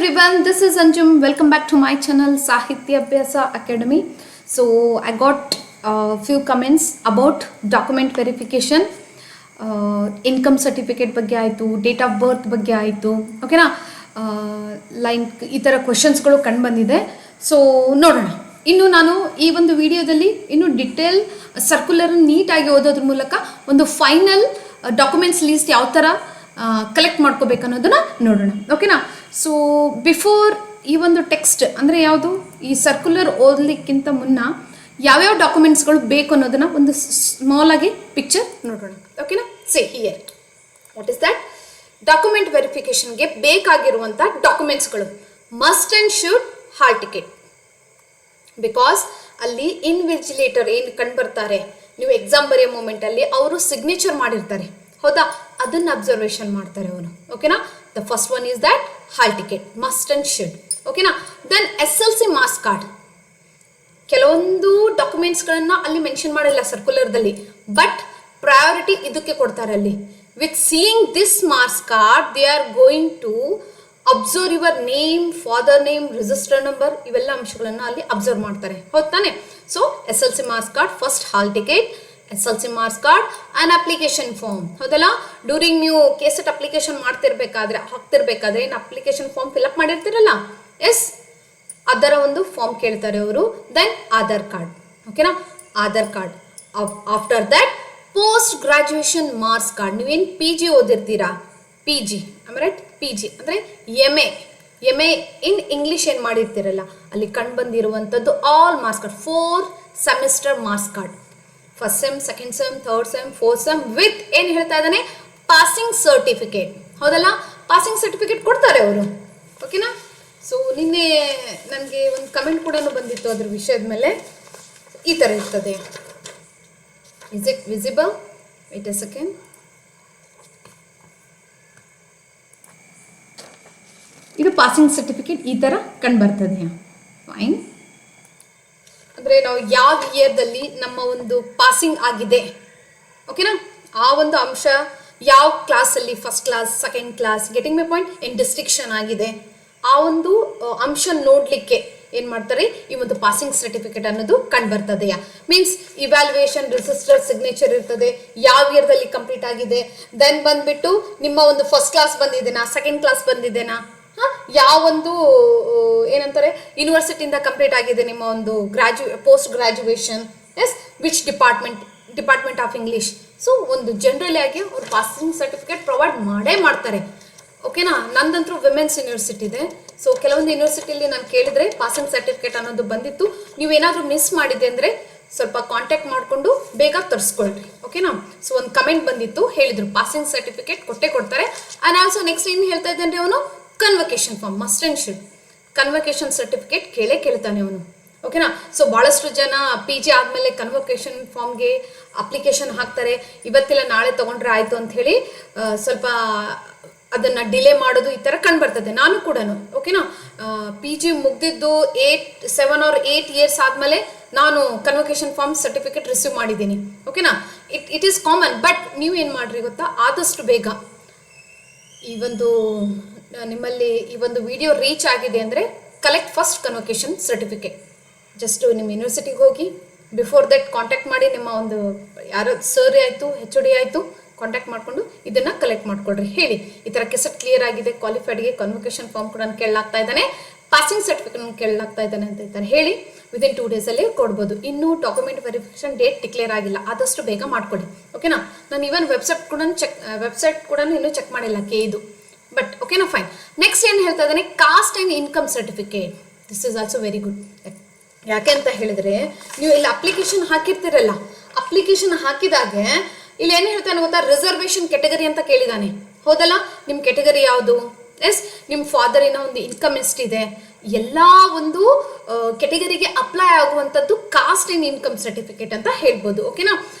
everyone, this is Anjum. Welcome back to my channel Sahitya Abhyasa Academy. So I got a few comments about document verification, income certificate ಬಗ್ಗೆ ಆಯಿತು, date of ಬರ್ತ್ ಬಗ್ಗೆ ಆಯಿತು, ಓಕೆನಾ. Line ಈ ಥರ ಕ್ವಶನ್ಸ್ಗಳು ಕಂಡು ಬಂದಿದೆ. ಸೊ ನೋಡೋಣ. ಇನ್ನು ನಾನು ಈ ಒಂದು ವಿಡಿಯೋದಲ್ಲಿ ಇನ್ನು ಡಿಟೇಲ್ ಸರ್ಕ್ಯುಲರ್ ನೀಟಾಗಿ ಓದೋದ್ರ ಮೂಲಕ ಒಂದು ಫೈನಲ್ ಡಾಕ್ಯುಮೆಂಟ್ಸ್ ಲೀಸ್ಟ್ ಯಾವ ಥರ ಕಲೆಕ್ಟ್ ಮಾಡ್ಕೋಬೇಕು ಅನ್ನೋದನ್ನ ನೋಡೋಣ, ಓಕೆನಾ. ಸೊ ಬಿಫೋರ್ ಈ ಒಂದು ಟೆಕ್ಸ್ಟ್ ಅಂದರೆ ಯಾವುದು, ಈ ಸರ್ಕ್ಯುಲರ್ ಓದಲಿಕ್ಕಿಂತ ಮುನ್ನ ಯಾವ್ಯಾವ ಡಾಕ್ಯುಮೆಂಟ್ಸ್ಗಳು ಬೇಕು ಅನ್ನೋದನ್ನ ಒಂದು ಸ್ಮಾಲ್ ಆಗಿ ಪಿಕ್ಚರ್ ನೋಡೋಣ, ಓಕೆನಾ. Say here what is that, document ವೆರಿಫಿಕೇಶನ್ಗೆ ಬೇಕಾಗಿರುವಂಥ ಡಾಕ್ಯುಮೆಂಟ್ಸ್ಗಳು must and should hall ticket. Because ಅಲ್ಲಿ ಇನ್ವಿಜಿಲೇಟರ್ ಏನು ಕಂಡು ಬರ್ತಾರೆ, ನೀವು ಎಕ್ಸಾಮ್ ಬರೆಯೋ ಮೂಮೆಂಟಲ್ಲಿ ಅವರು ಸಿಗ್ನೇಚರ್ ಮಾಡಿರ್ತಾರೆ, ಹೌದಾ, ಅದನ್ನು ಅಬ್ಸರ್ವೇಷನ್ ಮಾಡ್ತಾರೆ ಅವರು, ಓಕೆನಾ. The first one is that hall ticket must and should, ಓಕೆನಾ. Then SLC marks card. ಕೆಲವೊಂದು ಡಾಕ್ಯುಮೆಂಟ್ಸ್ಗಳನ್ನು ಅಲ್ಲಿ ಮೆನ್ಷನ್ ಮಾಡಿಲ್ಲ ಸರ್ಕ್ಯುಲರ್ದಲ್ಲಿ, ಬಟ್ ಪ್ರಯಾರಿಟಿ ಇದಕ್ಕೆ ಕೊಡ್ತಾರೆ ಅಲ್ಲಿ. With seeing this marks card they are going to observe your name, father name, register number, ಇವೆಲ್ಲ ಅಂಶಗಳನ್ನು ಅಲ್ಲಿ ಅಬ್ಸರ್ವ್ ಮಾಡ್ತಾರೆ, ಹೌದು ತಾನೆ. So SLC marks card, first hall ticket, SLC marks card and application form, ಹೌದಲ್ಲ. ಡ್ಯೂರಿಂಗ್ ನೀವು KSET application ಹಾಕ್ತಿರ್ಬೇಕಾದ್ರೆ ಏನು ಅಪ್ಲಿಕೇಶನ್ ಫಾರ್ಮ್ ಫಿಲ್ಅಪ್ ಮಾಡಿರ್ತೀರಲ್ಲ, ಎಸ್, ಅದರ ಒಂದು ಫಾರ್ಮ್ ಕೇಳ್ತಾರೆ ಅವರು. ದೆನ್ ಆಧಾರ್ ಕಾರ್ಡ್, ಓಕೆನಾ, Aadhaar card. After that post graduation marks card. ನೀವೇನು PG ಓದಿರ್ತೀರಾ, PG ರೈಟ್, PG ಅಂದರೆ MA ಇನ್ ಇಂಗ್ಲೀಷ್ ಏನು ಮಾಡಿರ್ತೀರಲ್ಲ, ಅಲ್ಲಿ ಕಂಡು ಬಂದಿರುವಂಥದ್ದು all marks card, 4 semester marks card, first sem, second sem, third sem, fourth sem, with ಏನು ಹೇಳ್ತಾ ಇದ್ದಾನೆ, ಪಾಸಿಂಗ್ ಸರ್ಟಿಫಿಕೇಟ್, ಹೌದಲ್ಲ. ಪಾಸಿಂಗ್ ಸರ್ಟಿಫಿಕೇಟ್ ಕೊಡ್ತಾರೆ ಅವರು, ಓಕೆನಾ. ಸೊ ನಿನ್ನೆ ನನಗೆ ಒಂದು ಕಮೆಂಟ್ ಕೂಡ ಬಂದಿತ್ತು ಅದ್ರ ವಿಷಯದ ಮೇಲೆ. ಈ ಥರ ಇರ್ತದೆ, is it visible, wait a second. ಇದು ಪಾಸಿಂಗ್ ಸರ್ಟಿಫಿಕೇಟ್ ಈ ಥರ ಕಂಡು ಬರ್ತದೆ, ಫೈನ್. ಅಂದರೆ ನಾವು ಯಾವ ಇಯರ್ದಲ್ಲಿ ನಮ್ಮ ಒಂದು ಪಾಸಿಂಗ್ ಆಗಿದೆ, ಓಕೆನಾ, ಆ ಒಂದು ಅಂಶ ಯಾವ ಕ್ಲಾಸಲ್ಲಿ, first class, second class, getting my point, ಏನು ಡಿಸ್ಟಿಂಕ್ಷನ್ ಆಗಿದೆ, ಆ ಒಂದು ಅಂಶ ನೋಡಲಿಕ್ಕೆ ಏನು ಮಾಡ್ತಾರೆ, ಈ ಒಂದು ಪಾಸಿಂಗ್ ಸರ್ಟಿಫಿಕೇಟ್ ಅನ್ನೋದು ಕಂಡು ಬರ್ತದೆಯಾ. ಮೀನ್ಸ್ ಇವ್ಯಾಲ್ಯೂಯೇಷನ್ ರಿಜಿಸ್ಟರ್ ಸಿಗ್ನೇಚರ್ ಇರ್ತದೆ, ಯಾವ ಇಯರ್ದಲ್ಲಿ ಕಂಪ್ಲೀಟ್ ಆಗಿದೆ, ದೆನ್ ಬಂದ್ಬಿಟ್ಟು ನಿಮ್ಮ ಒಂದು ಫಸ್ಟ್ ಕ್ಲಾಸ್ ಬಂದಿದೆನಾ, ಸೆಕೆಂಡ್ ಕ್ಲಾಸ್ ಬಂದಿದೆನಾ, ಯಾವೊಂದು ಏನಂತಾರೆ ಯೂನಿವರ್ಸಿಟಿಯಿಂದ ಕಂಪ್ಲೀಟ್ ಆಗಿದೆ ನಿಮ್ಮ ಒಂದು post graduation, yes, which department of English. So ಒಂದು ಜನರಲಿ ಆಗಿ ಅವ್ರು ಪಾಸಿಂಗ್ ಸರ್ಟಿಫಿಕೇಟ್ ಪ್ರೊವೈಡ್ ಮಾಡ್ತಾರೆ, ಓಕೆನಾ. ನಂದಂತರೂ ವಿಮೆನ್ಸ್ ಯೂನಿವರ್ಸಿಟಿ ಇದೆ. ಸೊ ಕೆಲವೊಂದು ಯೂನಿವರ್ಸಿಟಿಯಲ್ಲಿ ನಾನು ಕೇಳಿದರೆ ಪಾಸಿಂಗ್ ಸರ್ಟಿಫಿಕೇಟ್ ಅನ್ನೋದು ಬಂದಿತ್ತು. ನೀವೇನಾದರೂ ಮಿಸ್ ಮಾಡಿದೆ ಅಂದರೆ ಸ್ವಲ್ಪ ಕಾಂಟ್ಯಾಕ್ಟ್ ಮಾಡಿಕೊಂಡು ಬೇಗ ತರಿಸ್ಕೊಳ್ರಿ, ಓಕೆನಾ. ಸೊ ಒಂದು ಕಮೆಂಟ್ ಬಂದಿತ್ತು, ಹೇಳಿದರು ಪಾಸಿಂಗ್ ಸರ್ಟಿಫಿಕೇಟ್ ಕೊಡ್ತಾರೆ. ಆ್ಯಂಡ್ ಆಲ್ಸೋ ನೆಕ್ಸ್ಟ್ ಏನು ಹೇಳ್ತಾ ಇದ್ದಾನೆ ಅವನು, convocation form must and should. Convocation certificate ಕೇಳ್ತಾನೆ ಅವನು, ಓಕೆನಾ. ಸೊ ಭಾಳಷ್ಟು ಜನ PG ಆದಮೇಲೆ ಕನ್ವಕೇಶನ್ ಫಾರ್ಮ್ಗೆ ಅಪ್ಲಿಕೇಶನ್ ಹಾಕ್ತಾರೆ, ಇವತ್ತಿಲ್ಲ ನಾಳೆ ತೊಗೊಂಡ್ರೆ ಆಯಿತು ಅಂತ ಹೇಳಿ ಸ್ವಲ್ಪ ಅದನ್ನು ಡಿಲೇ ಮಾಡೋದು ಈ ಥರ ಕಂಡು ಬರ್ತದೆ. ನಾನು ಕೂಡ, ಓಕೆನಾ, PG ಮುಗ್ದಿದ್ದು 7 or 8 ಇಯರ್ಸ್ ಆದಮೇಲೆ ನಾನು ಕನ್ವಕೇಶನ್ ಫಾರ್ಮ್ ಸರ್ಟಿಫಿಕೇಟ್ ರಿಸೀವ್ ಮಾಡಿದ್ದೀನಿ, ಓಕೆನಾ. It is common. ಬಟ್ ನೀವು ಏನು ಮಾಡಿರಿ ಗೊತ್ತಾ, ಆದಷ್ಟು ಬೇಗ ಈ ಒಂದು ನಿಮ್ಮಲ್ಲಿ ಈ ಒಂದು ವಿಡಿಯೋ ರೀಚ್ ಆಗಿದೆ ಅಂದರೆ collect first convocation certificate. Just ನಿಮ್ಮ ಯೂನಿವರ್ಸಿಟಿಗೆ ಹೋಗಿ ಬಿಫೋರ್ ದಟ್ ಕಾಂಟ್ಯಾಕ್ಟ್ ಮಾಡಿ, ನಿಮ್ಮ ಒಂದು ಯಾರೋ ಸರ್ ಆಯಿತು, HOD ಆಯಿತು, ಕಾಂಟ್ಯಾಕ್ಟ್ ಮಾಡಿಕೊಂಡು ಇದನ್ನು ಕಲೆಕ್ಟ್ ಮಾಡ್ಕೊಳ್ರಿ. ಹೇಳಿ ಈ ಥರ ಕೆಸೆಟ್ ಕ್ಲಿಯರ್ ಆಗಿದೆ, ಕ್ವಾಲಿಫೈಡ್ಗೆ ಕನ್ವಕೇಶನ್ ಫಾರ್ಮ್ ಕೂಡ ಕೇಳಲಾಗ್ತಾ ಇದ್ದಾನೆ, ಪಾಸಿಂಗ್ ಸರ್ಟಿಫಿಕೇಟ್ ಕೇಳಲಾಗ್ತಾ ಇದ್ದಾನೆ ಅಂತ ಇದ್ದಾರೆ. ಹೇಳಿ ವಿದಿನ್ 2 ಡೇಸಲ್ಲಿ ಕೊಡ್ಬೋದು. ಇನ್ನೂ ಡಾಕ್ಯುಮೆಂಟ್ ವೆರಿಫಿಕೇಶನ್ ಡೇಟ್ ಡಿಕ್ಲೇರ್ ಆಗಿಲ್ಲ, ಆದಷ್ಟು ಬೇಗ ಮಾಡ್ಕೊಡಿ, ಓಕೆನಾ. ನಾನು ಈವನ್ ವೆಬ್ಸೈಟ್ ಕೂಡ ಇನ್ನೂ ಚೆಕ್ ಮಾಡಿಲ್ಲ ಇದು, ಬಟ್ ಓಕೆನಾ, ಫೈನ್. ನೆಕ್ಸ್ಟ್ ಏನು ಹೇಳ್ತಾ ಇದ್ದಾನೆ, cost and income certificate. This is also very good. ಯಾಕೆ ಅಂತ ಹೇಳಿದ್ರೆ, ನೀವು ಇಲ್ಲಿ ಅಪ್ಲಿಕೇಶನ್ ಹಾಕಿರ್ತೀರಲ್ಲ, ಅಪ್ಲಿಕೇಶನ್ ಹಾಕಿದಾಗೆ ಇಲ್ಲಿ ಏನು ಹೇಳ್ತಾನೆ ಗೊತ್ತಾ, ರಿಸರ್ವೇಷನ್ ಕೆಟಗರಿ ಅಂತ ಕೇಳಿದಾನೆ, ಹೌದಲ್ಲ. ನಿಮ್ಮ ಕೆಟಗರಿ ಯಾವುದು, ಎಸ್, ನಿಮ್ಮ ಫಾದರಿನ ಒಂದು ಇನ್ಕಮ್ ಎಷ್ಟಿದೆ, ಎಲ್ಲ ಒಂದು ಕೆಟಗರಿಗೆ ಅಪ್ಲೈ ಆಗುವಂಥದ್ದು ಕಾಸ್ಟ್ ಆ್ಯಂಡ್ ಇನ್ಕಮ್ ಸರ್ಟಿಫಿಕೇಟ್ ಅಂತ ಹೇಳ್ಬೋದು, ಓಕೆನಾ.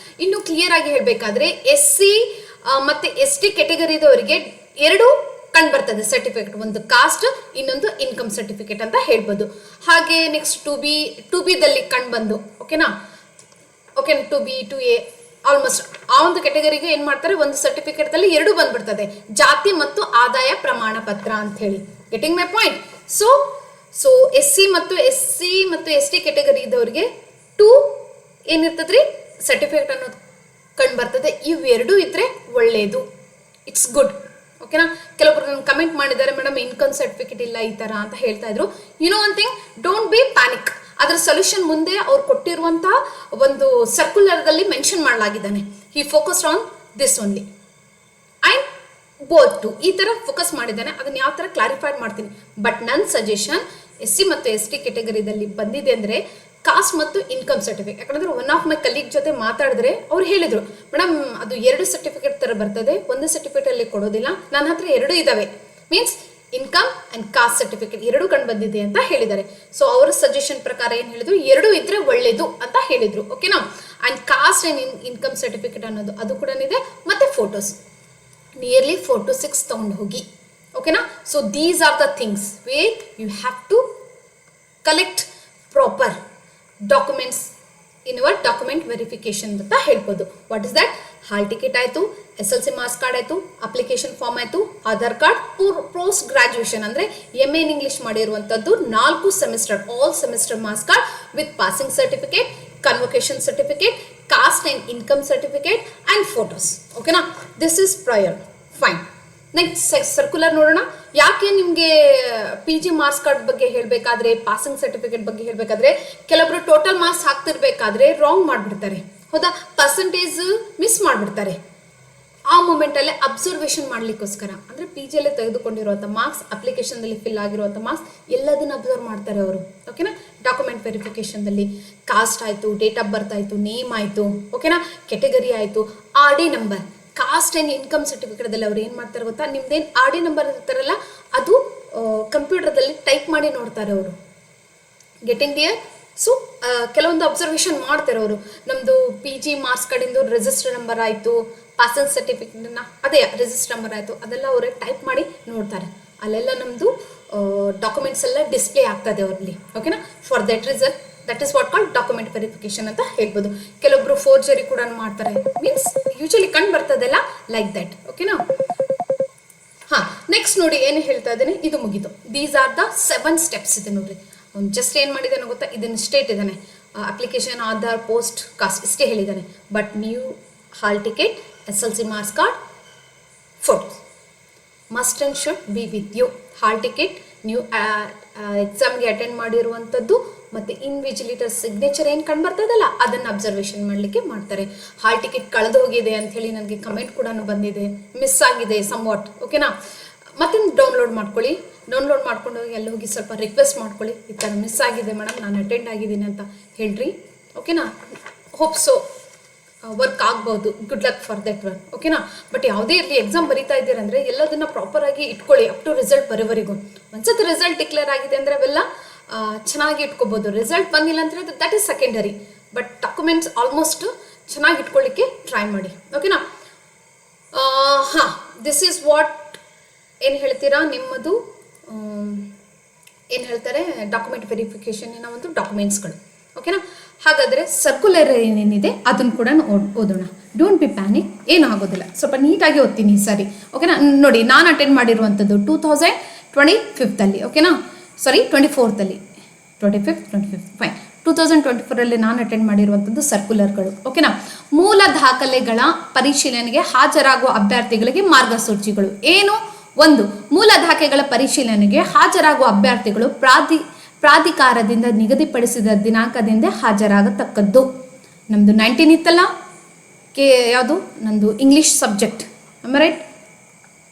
ಇನ್ನು ಕ್ಲಿಯರ್ ಆಗಿ ಹೇಳಬೇಕಾದ್ರೆ SC ಮತ್ತು ST ಕೆಟಗರಿದವರಿಗೆ 2 ಕಂಡು ಬರ್ತದೆ ಸರ್ಟಿಫಿಕೇಟ್, ಒಂದು ಕಾಸ್ಟ್, ಇನ್ನೊಂದು ಇನ್ಕಮ್ ಸರ್ಟಿಫಿಕೇಟ್ ಅಂತ ಹೇಳ್ಬೋದು. ಹಾಗೆ ನೆಕ್ಸ್ಟ್ 2B ದಲ್ಲಿ ಕಂಡು ಬಂದು, ಓಕೆನಾ, 2B 2A ಆಲ್ಮೋಸ್ಟ್ ಆ ಒಂದು ಕೆಟಗರಿಗೆ ಏನು ಮಾಡ್ತಾರೆ, ಒಂದು ಸರ್ಟಿಫಿಕೇಟ್ದಲ್ಲಿ 2 ಬಂದ್ಬಿಡ್ತದೆ, ಜಾತಿ ಮತ್ತು ಆದಾಯ ಪ್ರಮಾಣ ಪತ್ರ ಅಂತ ಹೇಳಿ, getting my point. So SC ಮತ್ತು ST ಕೆಟಗರಿ ಇದ್ದವ್ರಿಗೆ 2 ಏನಿರ್ತದ್ರಿ ಸರ್ಟಿಫಿಕೇಟ್ ಅನ್ನೋದು ಕಂಡು ಬರ್ತದೆ. ಇವೆರಡೂ ಇದ್ರೆ ಒಳ್ಳೆಯದು, ಇಟ್ಸ್ ಗುಡ್. ಓಕೆನಾ. ಕೆಲವೊಬ್ರು ನನ್ನ ಕಮೆಂಟ್ ಮಾಡಿದ್ದಾರೆ, ಮೇಡಮ್ ಇನ್ಕಮ್ ಸರ್ಟಿಫಿಕೇಟ್ ಇಲ್ಲ ಈ ಥರ ಅಂತ ಹೇಳ್ತಾ ಇದ್ರು. One thing, don't be panic. ಅದರ ಸೊಲ್ಯೂಷನ್ ಮುಂದೆ ಅವ್ರು ಕೊಟ್ಟಿರುವಂತಹ ಒಂದು ಸರ್ಕ್ಯುಲರ್ದಲ್ಲಿ ಮೆನ್ಷನ್ ಮಾಡಲಾಗಿದ್ದಾನೆ. He focused on this only and both to ಈ ಥರ ಫೋಕಸ್ ಮಾಡಿದ್ದಾನೆ. ಅದನ್ನ ಯಾವ ಥರ ಕ್ಲಾರಿಫೈ ಮಾಡ್ತೀನಿ. ಬಟ್ ನನ್ನ ಸಜೆಷನ್ SC ಮತ್ತು ST ಕೆಟಗರಿದಲ್ಲಿ ಬಂದಿದೆ ಅಂದರೆ ಕಾಸ್ಟ್ ಮತ್ತು ಇನ್ಕಮ್ ಸರ್ಟಿಫಿಕೇಟ್. ಯಾಕಂದ್ರೆ ಒನ್ ಆಫ್ ಮೈ ಕಲೀಗ್ ಜೊತೆ ಮಾತಾಡಿದ್ರೆ ಅವ್ರು ಹೇಳಿದ್ರು, ಮೇಡಮ್ ಅದು 2 ಸರ್ಟಿಫಿಕೇಟ್ ಥರ ಬರ್ತದೆ, ಒಂದು ಸರ್ಟಿಫಿಕೇಟ್ ಅಲ್ಲಿ ಕೊಡೋದಿಲ್ಲ, ನನ್ನ ಹತ್ರ 2 ಇದಾವೆ, means income and caste certificate 2 ಕಂಡು ಬಂದಿದೆ ಅಂತ ಹೇಳಿದ್ದಾರೆ. ಸೊ ಅವರ ಸಜೆಷನ್ ಪ್ರಕಾರ ಏನು ಹೇಳಿದ್ರು, 2 ಇದ್ರೆ ಒಳ್ಳೇದು ಅಂತ ಹೇಳಿದ್ರು. ಓಕೆನಾ. And cost and income certificate ಅನ್ನೋದು ಅದು ಕೂಡ ಇದೆ, ಮತ್ತೆ ಫೋಟೋಸ್ ನಿಯರ್ಲಿ 4 to 6 ತಗೊಂಡು ಹೋಗಿ. ಓಕೆನಾ. So these are the things where you have to collect proper documents in your document verification ಅಂತ ಹೇಳ್ಬೋದು. What is that? Hall ticket ಆಯಿತು, SLC ಮಾರ್ಕ್ಸ್ ಕಾರ್ಡ್ ಆಯಿತು, ಅಪ್ಲಿಕೇಶನ್ ಫಾರ್ಮ್ ಆಯಿತು, ಆಧಾರ್ ಕಾರ್ಡ್, ಪೋಸ್ಟ್ ಗ್ರಾಜುಯೇಷನ್ ಅಂದರೆ MA in English ಮಾಡಿರುವಂಥದ್ದು 4 semester all semester marks card with passing certificate, convocation certificate, caste and income certificate and photos. ಓಕೆನಾ. This is prior. Fine. Next circular ನೋಡೋಣ. ಯಾಕೆ ನಿಮಗೆ PG marks card ಬಗ್ಗೆ ಹೇಳಬೇಕಾದ್ರೆ, passing certificate ಬಗ್ಗೆ ಹೇಳಬೇಕಾದ್ರೆ, ಕೆಲವೊಬ್ರು ಟೋಟಲ್ ಮಾರ್ಕ್ಸ್ ಹಾಕ್ತಿರ್ಬೇಕಾದ್ರೆ ರಾಂಗ್ ಮಾಡಿಬಿಡ್ತಾರೆ. ಹೌದಾ. ಪರ್ಸೆಂಟೇಜ್ ಮಿಸ್ ಮಾಡಿಬಿಡ್ತಾರೆ. ಆ ಮೂಮೆಂಟಲ್ಲೇ ಅಬ್ಸರ್ವೇಷನ್ ಮಾಡಲಿಕ್ಕೋಸ್ಕರ ಅಂದರೆ PGಯಲ್ಲೇ ತೆಗೆದುಕೊಂಡಿರುವಂಥ ಮಾರ್ಕ್ಸ್, ಅಪ್ಲಿಕೇಶನ್ದಲ್ಲಿ ಫಿಲ್ ಆಗಿರುವಂಥ ಮಾರ್ಕ್ಸ್ ಎಲ್ಲದನ್ನು ಅಬ್ಸರ್ವ್ ಮಾಡ್ತಾರೆ ಅವರು. ಓಕೆನಾ. ಡಾಕ್ಯುಮೆಂಟ್ ವೆರಿಫಿಕೇಷನ್ದಲ್ಲಿ ಕಾಸ್ಟ್ ಆಯಿತು, ಡೇಟ್ ಆಫ್ ಬರ್ತ್ ಆಯಿತು, ನೇಮ್ ಆಯಿತು, ಓಕೆನಾ, ಕೆಟಗರಿ ಆಯಿತು, RD number, caste and income ಸರ್ಟಿಫಿಕೇಟದಲ್ಲಿ ಅವ್ರು ಏನು ಮಾಡ್ತಾರೆ ಗೊತ್ತಾ, ನಿಮ್ದೇನು RD ನಂಬರ್ ಇರ್ತಾರಲ್ಲ ಅದು ಕಂಪ್ಯೂಟರ್ದಲ್ಲಿ ಟೈಪ್ ಮಾಡಿ ನೋಡ್ತಾರೆ ಅವರು. Getting there. ಸೊ ಕೆಲವೊಂದು ಅಬ್ಸರ್ವೇಷನ್ ಮಾಡ್ತಾರೆ ಅವರು. ನಮ್ಮದು PG ಮಾರ್ಕ್ಸ್ ಕಡೆಯಿಂದ ರಿಜಿಸ್ಟರ್ ನಂಬರ್ ಆಯಿತು, ಪಾಸಿಂಗ್ ಸರ್ಟಿಫಿಕೇಟ್ನ ಅದೇ ರಿಜಿಸ್ಟರ್ ನಂಬರ್ ಆಯಿತು, ಅದೆಲ್ಲ ಅವರೇ ಟೈಪ್ ಮಾಡಿ ನೋಡ್ತಾರೆ. ಅಲ್ಲೆಲ್ಲ ನಮ್ಮದು ಡಾಕ್ಯುಮೆಂಟ್ಸ್ ಎಲ್ಲ ಡಿಸ್ಪ್ಲೇ ಆಗ್ತದೆ ಅವರಲ್ಲಿ. ಓಕೆನಾ. For that reason that is what called document verification ಅಂತ ಹೇಳ್ಬೋದು. ಕೆಲವೊಬ್ರು ಫೋರ್ಜರಿ ಕೂಡ ಮಾಡ್ತಾರೆ, ಮೀನ್ಸ್ ಯೂಶಲಿ ಕಂಡು ಬರ್ತದೆಲ್ಲ ಲೈಕ್ ದಟ್. ಓಕೆನಾ. ಹಾಂ, ನೆಕ್ಸ್ಟ್ ನೋಡಿ ಏನು ಹೇಳ್ತಾ ಇದ್ದೇನೆ, ಇದು ಮುಗಿದು. ದೀಸ್ ಆರ್ ದ 7 ಸ್ಟೆಪ್ಸ್ ಇದೆ ನೋಡ್ರಿ. ಅವ್ನು ಜಸ್ಟ್ ಏನು ಮಾಡಿದ್ದಾನೆ ಗೊತ್ತಾ, ಇದನ್ನು ಸ್ಟೇಟ್ ಇದ್ದಾನೆ, ಅಪ್ಲಿಕೇಶನ್, ಆಧಾರ್, ಪೋಸ್ಟ್, ಕಾಸ್ಟ್ ಇಷ್ಟೇ ಹೇಳಿದ್ದಾನೆ. But new hall ticket, SLC marks card, photos must and should be with you. Hall ticket, new ಎಕ್ಸಾಮ್ಗೆ ಅಟೆಂಡ್ ಮಾಡಿರುವಂಥದ್ದು, ಮತ್ತು ಇನ್ವಿಜಿಲೇಟರ್ ಸಿಗ್ನೇಚರ್ ಏನು ಕಂಡು ಬರ್ತದಲ್ಲ ಅದನ್ನು ಅಬ್ಸರ್ವೇಷನ್ ಮಾಡಲಿಕ್ಕೆ ಮಾಡ್ತಾರೆ. ಹಾಲ್ ಟಿಕೆಟ್ ಕಳೆದು ಹೋಗಿದೆ ಅಂಥೇಳಿ ನನಗೆ ಕಮೆಂಟ್ ಕೂಡ ಬಂದಿದೆ, ಮಿಸ್ ಆಗಿದೆ ಸಮ್ ವಾಟ್. ಓಕೆನಾ. ಮತ್ತೆ ಡೌನ್ಲೋಡ್ ಮಾಡ್ಕೊಳ್ಳಿ. ಡೌನ್ಲೋಡ್ ಮಾಡ್ಕೊಂಡು ಹೋಗಿ ಅಲ್ಲಿ ಹೋಗಿ ಸ್ವಲ್ಪ ರಿಕ್ವೆಸ್ಟ್ ಮಾಡ್ಕೊಳ್ಳಿ, ಈ ಥರ ಮಿಸ್ ಆಗಿದೆ ಮೇಡಮ್, ನಾನು ಅಟೆಂಡ್ ಆಗಿದ್ದೀನಿ ಅಂತ ಹೇಳ್ರಿ. ಓಕೆನಾ. ಹೋಪ್ ಸೊ ವರ್ಕ್ ಆಗ್ಬೋದು. Good luck for that one. ಓಕೆನಾ. ಬಟ್ ಯಾವುದೇ ಇರಲಿ, ಎಕ್ಸಾಮ್ ಬರೀತಾ ಇದ್ದೀರಂದರೆ ಎಲ್ಲದನ್ನ ಪ್ರಾಪರಾಗಿ ಇಟ್ಕೊಳ್ಳಿ ಅಪ್ ಟು ರಿಸಲ್ಟ್ ಬರೋವರೆಗೂ. ಒಂದ್ಸತಿ ರಿಸಲ್ಟ್ ಡಿಕ್ಲೇರ್ ಆಗಿದೆ ಅಂದರೆ ಅವೆಲ್ಲ ಚೆನ್ನಾಗಿ ಇಟ್ಕೋಬೋದು. ರಿಸಲ್ಟ್ ಬಂದಿಲ್ಲ ಅಂದರೆ that is secondary. But documents almost ಚೆನ್ನಾಗಿ ಇಟ್ಕೊಳ್ಳಿಕ್ಕೆ ಟ್ರೈ ಮಾಡಿ. ಓಕೆನಾ. ಹಾಂ, ದಿಸ್ ಈಸ್ ವಾಟ್ ಏನು ಹೇಳ್ತೀರಾ, ನಿಮ್ಮದು ಏನು ಹೇಳ್ತಾರೆ ಡಾಕ್ಯುಮೆಂಟ್ ವೆರಿಫಿಕೇಷನ್ನಿನ ಒಂದು ಡಾಕ್ಯುಮೆಂಟ್ಸ್ಗಳು. ಓಕೆನಾ. ಹಾಗಾದರೆ ಸರ್ಕ್ಯುಲರ್ ಏನೇನಿದೆ ಅದನ್ನು ಕೂಡ ಓದೋಣ. ಡೋಂಟ್ ಬಿ ಪ್ಯಾನಿಕ್, ಏನೂ ಆಗೋದಿಲ್ಲ. ಸ್ವಲ್ಪ ನೀಟಾಗಿ ಓದ್ತೀನಿ ಈ ಸಾರಿ. ಓಕೆನಾ. ನೋಡಿ, ನಾನು ಅಟೆಂಡ್ ಮಾಡಿರುವಂಥದ್ದು 2025 ಓಕೆನಾ, ಸಾರಿ 24 25 ಫೈನ್ 2024 ನಾನು ಅಟೆಂಡ್ ಮಾಡಿರುವಂಥದ್ದು ಸರ್ಕ್ಯುಲರ್ಗಳು. ಓಕೆನಾ. ಮೂಲ ದಾಖಲೆಗಳ ಪರಿಶೀಲನೆಗೆ ಹಾಜರಾಗುವ ಅಭ್ಯರ್ಥಿಗಳಿಗೆ ಮಾರ್ಗಸೂಚಿಗಳು ಏನು? 1. ಮೂಲ ದಾಖಲೆಗಳ ಪರಿಶೀಲನೆಗೆ ಹಾಜರಾಗುವ ಅಭ್ಯರ್ಥಿಗಳು ಪ್ರಾಧಿಕಾರದಿಂದ ನಿಗದಿಪಡಿಸಿದ ದಿನಾಂಕದಿಂದ ಹಾಜರಾಗತಕ್ಕದ್ದು. ನಮ್ಮದು 19 ಇತ್ತಲ್ಲ, ಯಾವುದು ನಮ್ಮದು ಇಂಗ್ಲೀಷ್ ಸಬ್ಜೆಕ್ಟ್, ರೈಟ್?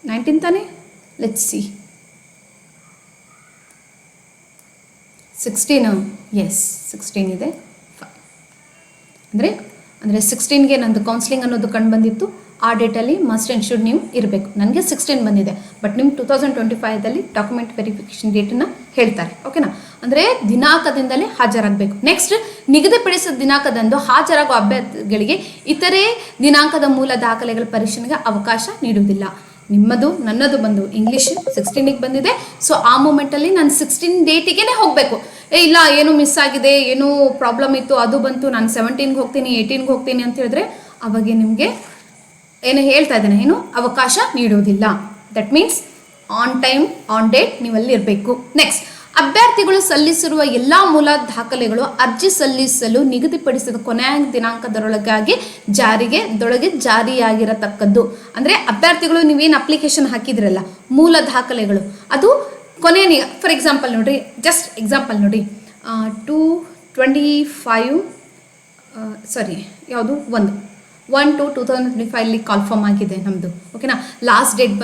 19 ತಾನೇ? Let's see. 16, ಎಸ್ 16 ಇದೆ. ಅಂದರೆ 16ಗೆ ನಂದು ಕೌನ್ಸಿಲಿಂಗ್ ಅನ್ನೋದು ಕಂಡು ಬಂದಿತ್ತು. ಆ ಡೇಟಲ್ಲಿ ಮಸ್ಟ್ ಆ್ಯಂಡ್ ಶುಡ್ ನೀವು ಇರಬೇಕು. ನನಗೆ 16 ಬಂದಿದೆ, ಬಟ್ ನಿಮ್ಮ 2025 ಡಾಕ್ಯುಮೆಂಟ್ ವೆರಿಫಿಕೇಷನ್ ಡೇಟನ್ನು ಹೇಳ್ತಾರೆ. ಓಕೆನಾ. ಅಂದರೆ ದಿನಾಂಕದಿಂದಲೇ ಹಾಜರಾಗಬೇಕು. ನೆಕ್ಸ್ಟ್, ನಿಗದಿಪಡಿಸಿದ ದಿನಾಂಕದಂದು ಹಾಜರಾಗುವ ಅಭ್ಯರ್ಥಿಗಳಿಗೆ ಇತರೆ ದಿನಾಂಕದ ಮೂಲ ದಾಖಲೆಗಳ ಪರಿಶೀಲನೆಗೆ ಅವಕಾಶ ನೀಡುವುದಿಲ್ಲ. ನಿಮ್ಮದು ನನ್ನದು ಬಂದು ಇಂಗ್ಲೀಷ್ 16ಗೆ ಬಂದಿದೆ. ಸೊ ಆ ಮೂಮೆಂಟಲ್ಲಿ ನಾನು 16 ಡೇಟಿಗೆ ಹೋಗಬೇಕು. ಇಲ್ಲ ಏನೂ ಮಿಸ್ ಆಗಿದೆ, ಏನೂ ಪ್ರಾಬ್ಲಮ್ ಇತ್ತು, ಅದು ಬಂತು, ನಾನು 17ಗೆ ಹೋಗ್ತೀನಿ, 18ಗೆ ಹೋಗ್ತೀನಿ ಅಂತ ಹೇಳಿದ್ರೆ ಅವಾಗೆ ನಿಮಗೆ ಏನು ಹೇಳ್ತಾ ಇದ್ದೇನೆ, ಏನು ಅವಕಾಶ ನೀಡುವುದಿಲ್ಲ. That means on time on date ನೀವಲ್ಲಿ ಇರಬೇಕು. ನೆಕ್ಸ್ಟ್, ಅಭ್ಯರ್ಥಿಗಳು ಸಲ್ಲಿಸಿರುವ ಎಲ್ಲ ಮೂಲ ದಾಖಲೆಗಳು ಅರ್ಜಿ ಸಲ್ಲಿಸಲು ನಿಗದಿಪಡಿಸಿದ ಕೊನೆಯ ದಿನಾಂಕದೊಳಗಾಗಿ ಜಾರಿಯಾಗಿರತಕ್ಕದ್ದು. ಅಂದರೆ ಅಭ್ಯರ್ಥಿಗಳು ನೀವೇನು ಅಪ್ಲಿಕೇಶನ್ ಹಾಕಿದ್ರಲ್ಲ ಮೂಲ ದಾಖಲೆಗಳು ಅದು ಕೊನೆಯ ಫಾರ್ ಎಕ್ಸಾಂಪಲ್ ನೋಡಿರಿ, ಜಸ್ಟ್ ಎಕ್ಸಾಂಪಲ್ ನೋಡಿ, 225 ಸಾರಿ ಯಾವುದು 1/2/2025 ಕಾಲ್ ಫಾರ್ಮ್ ಆಗಿದೆ ನಮ್ಮದು. ಓಕೆನಾ, ಲಾಸ್ಟ್ ಡೇಟ್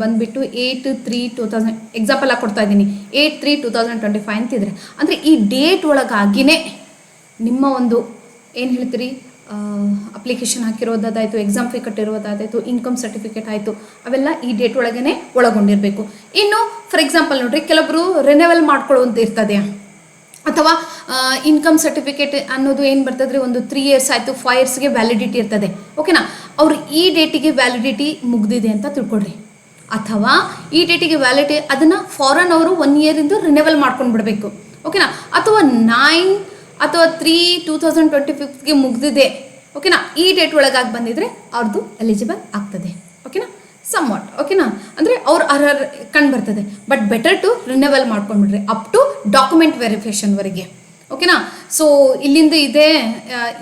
ಬಂದುಬಿಟ್ಟು 8/3/2000 ಎಕ್ಸಾಂಪಲ್ ಆಗಿ ಕೊಡ್ತಾ ಇದ್ದೀನಿ, 8/3/2025 ಅಂತಿದ್ರೆ ಅಂದರೆ ಈ ಡೇಟ್ ಒಳಗಾಗಿನೇ ನಿಮ್ಮ ಒಂದು ಏನು ಹೇಳ್ತೀರಿ ಅಪ್ಲಿಕೇಶನ್ ಹಾಕಿರೋದಾಯಿತು, ಎಕ್ಸಾಮ್ ಫೀ ಕಟ್ಟಿರೋದಾಯಿತು, ಇನ್ಕಮ್ ಸರ್ಟಿಫಿಕೇಟ್ ಆಯಿತು, ಅವೆಲ್ಲ ಈ ಡೇಟ್ ಒಳಗೇ ಒಳಗೊಂಡಿರಬೇಕು. ಇನ್ನು ಫಾರ್ ಎಕ್ಸಾಂಪಲ್ ನೋಡಿರಿ, ಕೆಲವೊಬ್ಬರು ರಿನ್ಯೂವಲ್ ಮಾಡ್ಕೊಳ್ಳುವಂತ ಇರ್ತದೆ, ಅಥವಾ ಇನ್ಕಮ್ ಸರ್ಟಿಫಿಕೇಟ್ ಅನ್ನೋದು ಏನು ಬರ್ತದ್ರಿ, ಒಂದು 3 years ಆಯಿತು, 5 yearsಗೆ ವ್ಯಾಲಿಡಿಟಿ ಇರ್ತದೆ. ಓಕೆನಾ, ಅವ್ರು ಈ ಡೇಟಿಗೆ ವ್ಯಾಲಿಡಿಟಿ ಮುಗ್ದಿದೆ ಅಂತ ತಿಳ್ಕೊಳ್ರಿ, ಅಥವಾ ಈ ಡೇಟಿಗೆ ವ್ಯಾಲಿಡಿಟಿ ಅದನ್ನು ಫಾರನ್ ಅವರು 1 year ರಿನ್ಯೂವಲ್ ಮಾಡ್ಕೊಂಡು ಬಿಡಬೇಕು. ಓಕೆನಾ, ಅಥವಾ 9 ಅಥವಾ 3/2025ಗೆ ಮುಗ್ದಿದೆ. ಓಕೆನಾ, ಈ ಡೇಟ್ ಒಳಗಾಗಿ ಬಂದಿದ್ರೆ ಅವ್ರದ್ದು ಎಲಿಜಿಬಲ್ ಆಗ್ತದೆ. ಓಕೆನಾ, ಸಮ್ ವಾಟ್. ಓಕೆನಾ, ಅಂದರೆ ಅವ್ರು ಅರ್ಹರ್ ಕಂಡು ಬರ್ತದೆ. ಬಟ್ ಬೆಟರ್ ಟು ರಿನ್ಯೂವಲ್ ಮಾಡ್ಕೊಂಡ್ಬಿಡ್ರಿ ಅಪ್ ಟು ಡಾಕ್ಯುಮೆಂಟ್ ವೆರಿಫಿಕೇಷನ್ವರೆಗೆ. ಓಕೆನಾ, ಸೊ ಇಲ್ಲಿಂದ ಇದೆ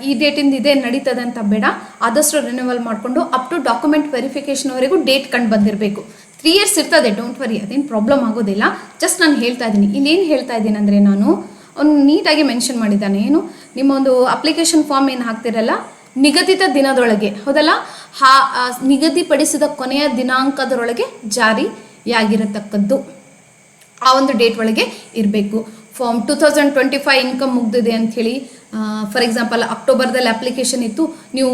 ಈ ಡೇಟಿಂದ ಇದೆ ನಡೀತದೆ ಅಂತ ಬೇಡ, ಆದಷ್ಟು ರಿನ್ಯೂವಲ್ ಮಾಡಿಕೊಂಡು ಅಪ್ ಟು ಡಾಕ್ಯುಮೆಂಟ್ ವೆರಿಫಿಕೇಷನ್ವರೆಗೂ ಡೇಟ್ ಕಂಡು ಬಂದಿರಬೇಕು. 3 years ಇರ್ತದೆ, ಡೋಂಟ್ ವರಿ, ಅದೇನು ಪ್ರಾಬ್ಲಮ್ ಆಗೋದಿಲ್ಲ. ಜಸ್ಟ್ ನಾನು ಹೇಳ್ತಾ ಇದ್ದೀನಿ, ಇಲ್ಲೇನು ಹೇಳ್ತಾ ಇದ್ದೀನಿ ಅಂದರೆ ನಾನು ಅವನು ನೀಟಾಗಿ ಮೆನ್ಷನ್ ಮಾಡಿದ್ದಾನೆ, ಏನು ನಿಮ್ಮ ಒಂದು ಅಪ್ಲಿಕೇಶನ್ ಫಾರ್ಮ್ ಏನು ಹಾಕ್ತಿರಲ್ಲ ನಿಗದಿತ ದಿನದೊಳಗೆ, ಹೌದಲ್ಲ, ನಿಗದಿಪಡಿಸಿದ ಕೊನೆಯ ದಿನಾಂಕದೊಳಗೆ ಜಾರಿಯಾಗಿರತಕ್ಕದ್ದು, ಆ ಒಂದು ಡೇಟ್ ಒಳಗೆ ಇರಬೇಕು. ಫಾರ್ಮ್ 2025 ಇನ್ಕಮ್ ಮುಗ್ದಿದೆ ಅಂಥೇಳಿ ಫಾರ್ ಎಕ್ಸಾಂಪಲ್ ಅಕ್ಟೋಬರ್ದಲ್ಲಿ ಅಪ್ಲಿಕೇಶನ್ ಇತ್ತು, ನೀವು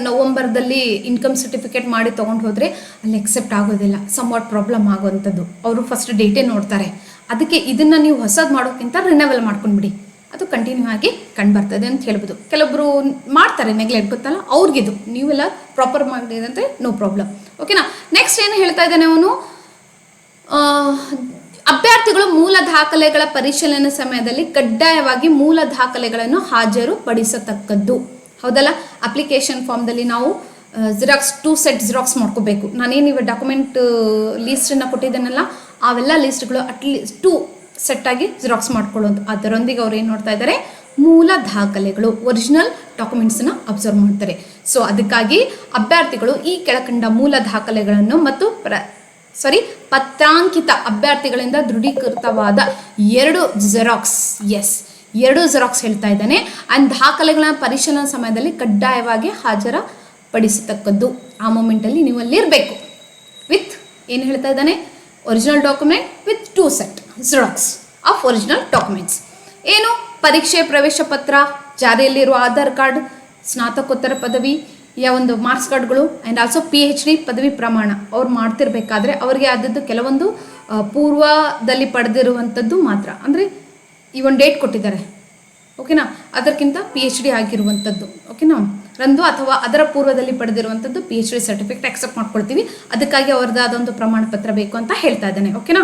ನವಂಬರ್ದಲ್ಲಿ ಇನ್ಕಮ್ ಸರ್ಟಿಫಿಕೇಟ್ ಮಾಡಿ ತೊಗೊಂಡು ಹೋದರೆ ಅಲ್ಲಿ ಎಕ್ಸೆಪ್ಟ್ ಆಗೋದಿಲ್ಲ, ಸಮ್ ವಾಟ್ ಪ್ರಾಬ್ಲಮ್ ಆಗೋವಂಥದ್ದು. ಅವರು ಫಸ್ಟ್ ಡೇಟೇ ನೋಡ್ತಾರೆ. ಅದಕ್ಕೆ ಇದನ್ನು ನೀವು ಹೊಸದು ಮಾಡೋಕ್ಕಿಂತ ರಿನ್ಯೂವಲ್ ಮಾಡ್ಕೊಂಡ್ಬಿಡಿ, ಅದು ಕಂಟಿನ್ಯೂ ಆಗಿ ಕಂಡುಬರ್ತದೆ ಅಂತ ಹೇಳ್ಬೋದು. ಕೆಲವೊಬ್ಬರು ಮಾಡ್ತಾರೆ ನೆಗ್ಲೆಕ್ಟ್, ಗೊತ್ತಲ್ಲ ಅವ್ರಿಗಿದು, ನೀವೆಲ್ಲ ಪ್ರಾಪರ್ ಮಾಡಿದಂತೆ ನೋ ಪ್ರಾಬ್ಲಮ್. ಓಕೆನಾ, ನೆಕ್ಸ್ಟ್ ಏನು ಹೇಳ್ತಾ ಇದ್ದಾನೆ ಅವನು, ಅಭ್ಯರ್ಥಿಗಳು ಮೂಲ ದಾಖಲೆಗಳ ಪರಿಶೀಲನೆ ಸಮಯದಲ್ಲಿ ಕಡ್ಡಾಯವಾಗಿ ಮೂಲ ದಾಖಲೆಗಳನ್ನು ಹಾಜರುಪಡಿಸತಕ್ಕದ್ದು. ಹೌದಲ್ಲ, ಅಪ್ಲಿಕೇಶನ್ ಫಾರ್ಮ್ದಲ್ಲಿ ನಾವು ಜಿರಾಕ್ಸ್ 2 set ಜಿರಾಕ್ಸ್ ಮಾಡ್ಕೋಬೇಕು. ನಾನೇನು ಇವಾಗ ಡಾಕ್ಯುಮೆಂಟ್ ಲೀಸ್ಟನ್ನು ಕೊಟ್ಟಿದ್ದೇನಲ್ಲ, ಅವೆಲ್ಲ ಲೀಸ್ಟ್ಗಳು ಅಟ್ಲೀಸ್ಟ್ 2 set ಆಗಿ ಜಿರಾಕ್ಸ್ ಮಾಡ್ಕೊಳ್ಳೋದು. ಅದರೊಂದಿಗೆ ಅವ್ರು ಏನು ನೋಡ್ತಾ ಇದ್ದಾರೆ, ಮೂಲ ದಾಖಲೆಗಳು ಒರಿಜಿನಲ್ ಡಾಕ್ಯುಮೆಂಟ್ಸನ್ನು ಅಬ್ಸರ್ವ್ ಮಾಡ್ತಾರೆ. ಸೊ ಅದಕ್ಕಾಗಿ ಅಭ್ಯರ್ಥಿಗಳು ಈ ಕೆಳಕಂಡ ಮೂಲ ದಾಖಲೆಗಳನ್ನು ಮತ್ತು ಪತ್ರಾಂಕಿತ ಅಭ್ಯರ್ಥಿಗಳಿಂದ ದೃಢೀಕೃತವಾದ 2 ಜಿರಾಕ್ಸ್, ಎಸ್ 2 ಜಿರಾಕ್ಸ್ ಹೇಳ್ತಾ ಇದ್ದಾನೆ, ಆ್ಯಂಡ್ ದಾಖಲೆಗಳ ಪರಿಶೀಲನಾ ಸಮಯದಲ್ಲಿ ಕಡ್ಡಾಯವಾಗಿ ಹಾಜರುಪಡಿಸತಕ್ಕದ್ದು. ಆ ಮೂಮೆಂಟಲ್ಲಿ ನೀವು ಅಲ್ಲಿ ಇರಬೇಕು ವಿತ್ ಏನು ಹೇಳ್ತಾ ಇದ್ದಾನೆ, original document with 2 set Xerox of original documents. ಏನು, ಪರೀಕ್ಷೆ ಪ್ರವೇಶ ಪತ್ರ, ಜಾರಿಯಲ್ಲಿರುವ ಆಧಾರ್ ಕಾರ್ಡ್, ಸ್ನಾತಕೋತ್ತರ ಪದವಿಯ ಒಂದು ಮಾರ್ಕ್ಸ್ ಕಾರ್ಡ್ಗಳು, ಆ್ಯಂಡ್ ಆಲ್ಸೋ PhD ಪದವಿ ಪ್ರಮಾಣ ಅವ್ರು ಮಾಡ್ತಿರ್ಬೇಕಾದ್ರೆ ಅವ್ರಿಗೆ ಆದದ್ದು ಕೆಲವೊಂದು ಪೂರ್ವದಲ್ಲಿ ಪಡೆದಿರುವಂಥದ್ದು ಮಾತ್ರ, ಅಂದರೆ ಈ ಒಂದು ಡೇಟ್ ಕೊಟ್ಟಿದ್ದಾರೆ. ಓಕೆನಾ, ಅದಕ್ಕಿಂತ PhD ಆಗಿರುವಂಥದ್ದು, ಓಕೆನಾ, ರಂದು ಅಥವಾ ಅದರ ಪೂರ್ವದಲ್ಲಿ ಪಡೆದಿರುವಂಥದ್ದು PhD ಸರ್ಟಿಫಿಕೇಟ್ ಅಕ್ಸೆಪ್ಟ್ ಮಾಡ್ಕೊಳ್ತೀವಿ. ಅದಕ್ಕಾಗಿ ಅವ್ರದ್ದು ಅದೊಂದು ಪ್ರಮಾಣ ಪತ್ರ ಬೇಕು ಅಂತ ಹೇಳ್ತಾ ಇದ್ದಾನೆ. ಓಕೆನಾ,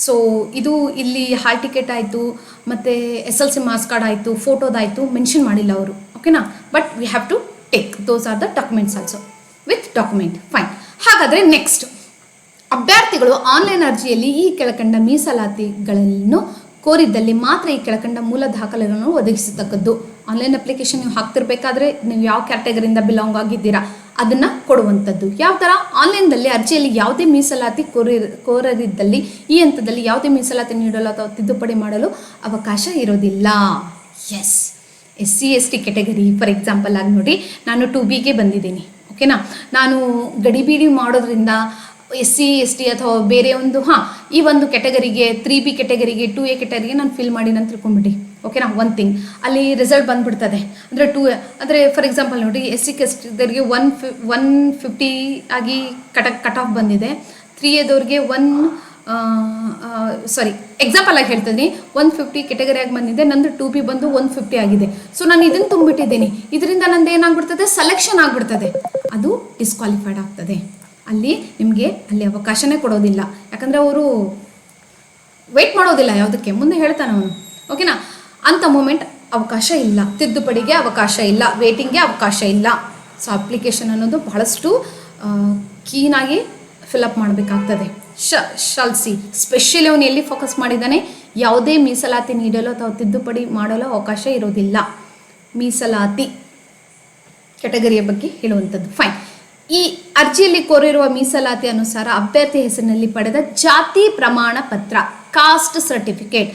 ಸೊ ಇದು ಇಲ್ಲಿ ಹಾಲ್ ಟಿಕೆಟ್ ಆಯಿತು, ಮತ್ತು SLC ಮಾರ್ಕ್ಸ್ ಕಾರ್ಡ್ ಆಯಿತು, ಫೋಟೋದಾಯಿತು, ಮೆನ್ಷನ್ ಮಾಡಿಲ್ಲ ಅವರು. ಓಕೆನಾ, but we have to take those are the documents also with document. Fine. ಹಾಗಾದರೆ ನೆಕ್ಸ್ಟ್, ಅಭ್ಯರ್ಥಿಗಳು ಆನ್ಲೈನ್ ಅರ್ಜಿಯಲ್ಲಿ ಈ ಕೆಳಕಂಡ ಮೀಸಲಾತಿಗಳನ್ನು ಕೋರಿದ್ದಲ್ಲಿ ಮಾತ್ರ ಈ ಕೆಳಕಂಡ ಮೂಲ ದಾಖಲೆಗಳನ್ನು ಒದಗಿಸತಕ್ಕದ್ದು. ಆನ್ಲೈನ್ ಅಪ್ಲಿಕೇಶನ್ ನೀವು ಹಾಕ್ತಿರ್ಬೇಕಾದ್ರೆ ನೀವು ಯಾವ ಕ್ಯಾಟಗರಿಯಿಂದ ಬಿಲಾಂಗ್ ಆಗಿದ್ದೀರಾ ಅದನ್ನು ಕೊಡುವಂಥದ್ದು. ಯಾವ ಥರ, ಆನ್ಲೈನ್ದಲ್ಲಿ ಅರ್ಜಿಯಲ್ಲಿ ಯಾವುದೇ ಮೀಸಲಾತಿ ಕೋರದಿದ್ದಲ್ಲಿ ಈ ಹಂತದಲ್ಲಿ ಯಾವುದೇ ಮೀಸಲಾತಿ ನೀಡಲು ಅಥವಾ ತಿದ್ದುಪಡಿ ಮಾಡಲು ಅವಕಾಶ ಇರೋದಿಲ್ಲ. Yes, SC ST category for example ಆಗಿ ನೋಡಿ, ನಾನು 2Bಗೆ ಬಂದಿದ್ದೀನಿ. ಓಕೆನಾ, ನಾನು ಗಡಿಬಿಡಿ ಮಾಡೋದ್ರಿಂದ SC ST ಅಥವಾ ಬೇರೆ ಒಂದು ಈ ಒಂದು ಕೆಟಗರಿಗೆ 3B ಕೆಟಗರಿಗೆ 2A ಕೆಟಗರಿಗೆ ನಾನು ಫಿಲ್ ಮಾಡಿ ನಾನು ತಿಳ್ಕೊಂಡ್ಬಿಟ್ಟು. ಓಕೆನಾ, ಒನ್ ಥಿಂಗ್ ಅಲ್ಲಿ ರಿಸಲ್ಟ್ ಬಂದುಬಿಡ್ತದೆ. ಅಂದರೆ ಅಂದರೆ ಫಾರ್ ಎಕ್ಸಾಂಪಲ್ ನೋಡಿ, SC ಕೆಟಗರಿಗೆ 150 ಆಗಿ ಕಟ್ ಆಫ್ ಬಂದಿದೆ, 3Aದವ್ರಿಗೆ ಎಕ್ಸಾಂಪಲ್ ಆಗಿ ಹೇಳ್ತಿದ್ದೀನಿ 150 ಕೆಟಗರಿಯಾಗಿ ಬಂದಿದೆ, ನಂದು 2B ಬಂದು 150 ಆಗಿದೆ. ಸೊ ನಾನು ಇದನ್ನು ತುಂಬಿಟ್ಟಿದ್ದೀನಿ, ಇದರಿಂದ ನಂದು ಏನಾಗ್ಬಿಡ್ತದೆ, ಸೆಲೆಕ್ಷನ್ ಆಗಿಬಿಡ್ತದೆ, ಅದು ಡಿಸ್ಕ್ವಾಲಿಫೈಡ್ ಆಗ್ತದೆ. ಅಲ್ಲಿ ನಿಮಗೆ ಅಲ್ಲಿ ಅವಕಾಶನೇ ಕೊಡೋದಿಲ್ಲ, ಯಾಕಂದರೆ ಅವರು ವೆಯ್ಟ್ ಮಾಡೋದಿಲ್ಲ ಯಾವುದಕ್ಕೆ, ಮುಂದೆ ಹೇಳ್ತಾನೆ ಅವನು. ಓಕೆನಾ, ಅಂಥ ಮೂಮೆಂಟ್ ಅವಕಾಶ ಇಲ್ಲ, ತಿದ್ದುಪಡಿಗೆ ಅವಕಾಶ ಇಲ್ಲ, ವೇಟಿಂಗ್ಗೆ ಅವಕಾಶ ಇಲ್ಲ. ಸೊ ಅಪ್ಲಿಕೇಶನ್ ಅನ್ನೋದು ಬಹಳಷ್ಟು ಕ್ಲೀನಾಗಿ ಫಿಲಪ್ ಮಾಡಬೇಕಾಗ್ತದೆ. ಶಾಲ್ ಸಿ ಸ್ಪೆಷಲಿ ಅವನು ಎಲ್ಲಿ ಫೋಕಸ್ ಮಾಡಿದ್ದಾನೆ, ಯಾವುದೇ ಮೀಸಲಾತಿ ನೀಡಲು ಅಥವಾ ತಿದ್ದುಪಡಿ ಮಾಡಲು ಅವಕಾಶ ಇರೋದಿಲ್ಲ. ಮೀಸಲಾತಿ ಕೆಟಗರಿಯ ಬಗ್ಗೆ ಹೇಳುವಂಥದ್ದು. ಫೈನ್. ಈ ಅರ್ಜಿಯಲ್ಲಿ ಕೋರಿರುವ ಮೀಸಲಾತಿ ಅನುಸಾರ ಅಭ್ಯರ್ಥಿ ಹೆಸರಿನಲ್ಲಿ ಪಡೆದ ಜಾತಿ ಪ್ರಮಾಣ ಪತ್ರ, ಕಾಸ್ಟ್ ಸರ್ಟಿಫಿಕೇಟ್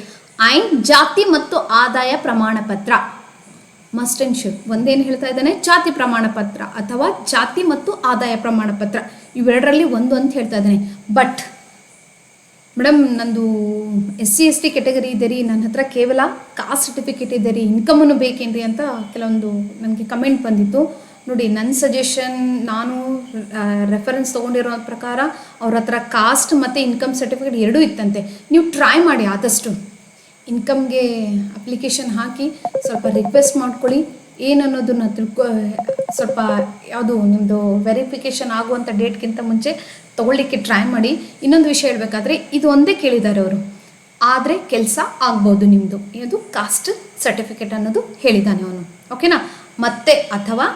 ಆ್ಯಂಡ್ ಜಾತಿ ಮತ್ತು ಆದಾಯ ಪ್ರಮಾಣ ಪತ್ರ ಮಸ್ಟ್ ಆ್ಯಂಡ್ ಶುಡ್. ಒಂದೇನು ಹೇಳ್ತಾ ಇದ್ದಾನೆ, ಜಾತಿ ಪ್ರಮಾಣ ಪತ್ರ ಅಥವಾ ಜಾತಿ ಮತ್ತು ಆದಾಯ ಪ್ರಮಾಣ ಪತ್ರ, ಇವೆರಡರಲ್ಲಿ ಒಂದು ಅಂತ ಹೇಳ್ತಾ ಇದ್ದಾನೆ. ಬಟ್ ಮೇಡಮ್ ನಂದು SC/ST ಕೆಟಗರಿ ಇದೆ ರೀ, ನನ್ನ ಹತ್ರ ಕೇವಲ ಕಾಸ್ಟ್ ಸರ್ಟಿಫಿಕೇಟ್ ಇದೆ ರೀ, ಇನ್ಕಮನ್ನು ಬೇಕೇನ್ರಿ ಅಂತ ಕೆಲವೊಂದು ನನಗೆ ಕಮೆಂಟ್ ಬಂದಿತ್ತು. ನೋಡಿ, ನನ್ನ ಸಜೆಷನ್, ನಾನು ರೆಫರೆನ್ಸ್ ತೊಗೊಂಡಿರೋ ಪ್ರಕಾರ ಅವ್ರ ಹತ್ರ ಕಾಸ್ಟ್ ಮತ್ತು ಇನ್ಕಮ್ ಸರ್ಟಿಫಿಕೇಟ್ ಎರಡೂ ಇತ್ತಂತೆ. ನೀವು ಟ್ರೈ ಮಾಡಿ, ಆದಷ್ಟು ಇನ್ಕಮ್ಗೆ ಅಪ್ಲಿಕೇಶನ್ ಹಾಕಿ ಸ್ವಲ್ಪ ರಿಕ್ವೆಸ್ಟ್ ಮಾಡ್ಕೊಳ್ಳಿ. ಏನನ್ನೋದನ್ನು ಸ್ವಲ್ಪ ಯಾವುದು ನಿಮ್ಮದು ವೆರಿಫಿಕೇಷನ್ ಆಗುವಂಥ ಡೇಟ್ಗಿಂತ ಮುಂಚೆ ತೊಗೊಳ್ಳಿಕ್ಕೆ ಟ್ರೈ ಮಾಡಿ. ಇನ್ನೊಂದು ವಿಷಯ ಹೇಳಬೇಕಾದ್ರೆ, ಇದು ಒಂದೇ ಕೇಳಿದ್ದಾರೆ ಅವರು, ಆದರೆ ಕೆಲಸ ಆಗ್ಬೋದು ನಿಮ್ಮದು, ಇದು ಕಾಸ್ಟ್ ಸರ್ಟಿಫಿಕೇಟ್ ಅನ್ನೋದು ಹೇಳಿದ್ದಾನೆ ಅವನು. ಓಕೆನಾ? ಮತ್ತೆ ಅಥವಾ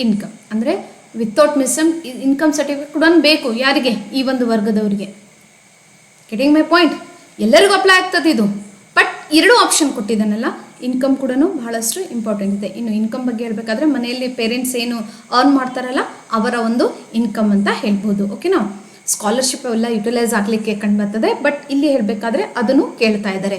ಇನ್ಕಮ್ ಅಂದರೆ ವಿತೌಟ್ ಇನ್ಕಮ್ ಸರ್ಟಿಫಿಕೇಟ್ ಕೂಡ ಬೇಕು. ಯಾರಿಗೆ? ಈ ಒಂದು ವರ್ಗದವರಿಗೆ. Getting my point? ಎಲ್ಲರಿಗೂ ಅಪ್ಲೈ ಆಗ್ತದೆ ಇದು. ಬಟ್ ಎರಡೂ ಆಪ್ಷನ್ ಕೊಟ್ಟಿದ್ದಾನಲ್ಲ, ಇನ್ಕಮ್ ಕೂಡ ಬಹಳಷ್ಟು ಇಂಪಾರ್ಟೆಂಟ್ ಇದೆ. ಇನ್ನು ಇನ್ಕಮ್ ಬಗ್ಗೆ ಹೇಳಬೇಕಾದ್ರೆ, ಮನೆಯಲ್ಲಿ ಪೇರೆಂಟ್ಸ್ ಏನು ಅರ್ನ್ ಮಾಡ್ತಾರಲ್ಲ ಅವರ ಒಂದು ಇನ್ಕಮ್ ಅಂತ ಹೇಳ್ಬೋದು. ಓಕೆನಾ? ಸ್ಕಾಲರ್ಶಿಪ್ ಎಲ್ಲ ಯುಟಿಲೈಸ್ ಆಗಲಿಕ್ಕೆ ಕಂಡು ಬರ್ತದೆ. ಬಟ್ ಇಲ್ಲಿ ಹೇಳಬೇಕಾದ್ರೆ ಅದನ್ನು ಕೇಳ್ತಾ ಇದ್ದಾರೆ.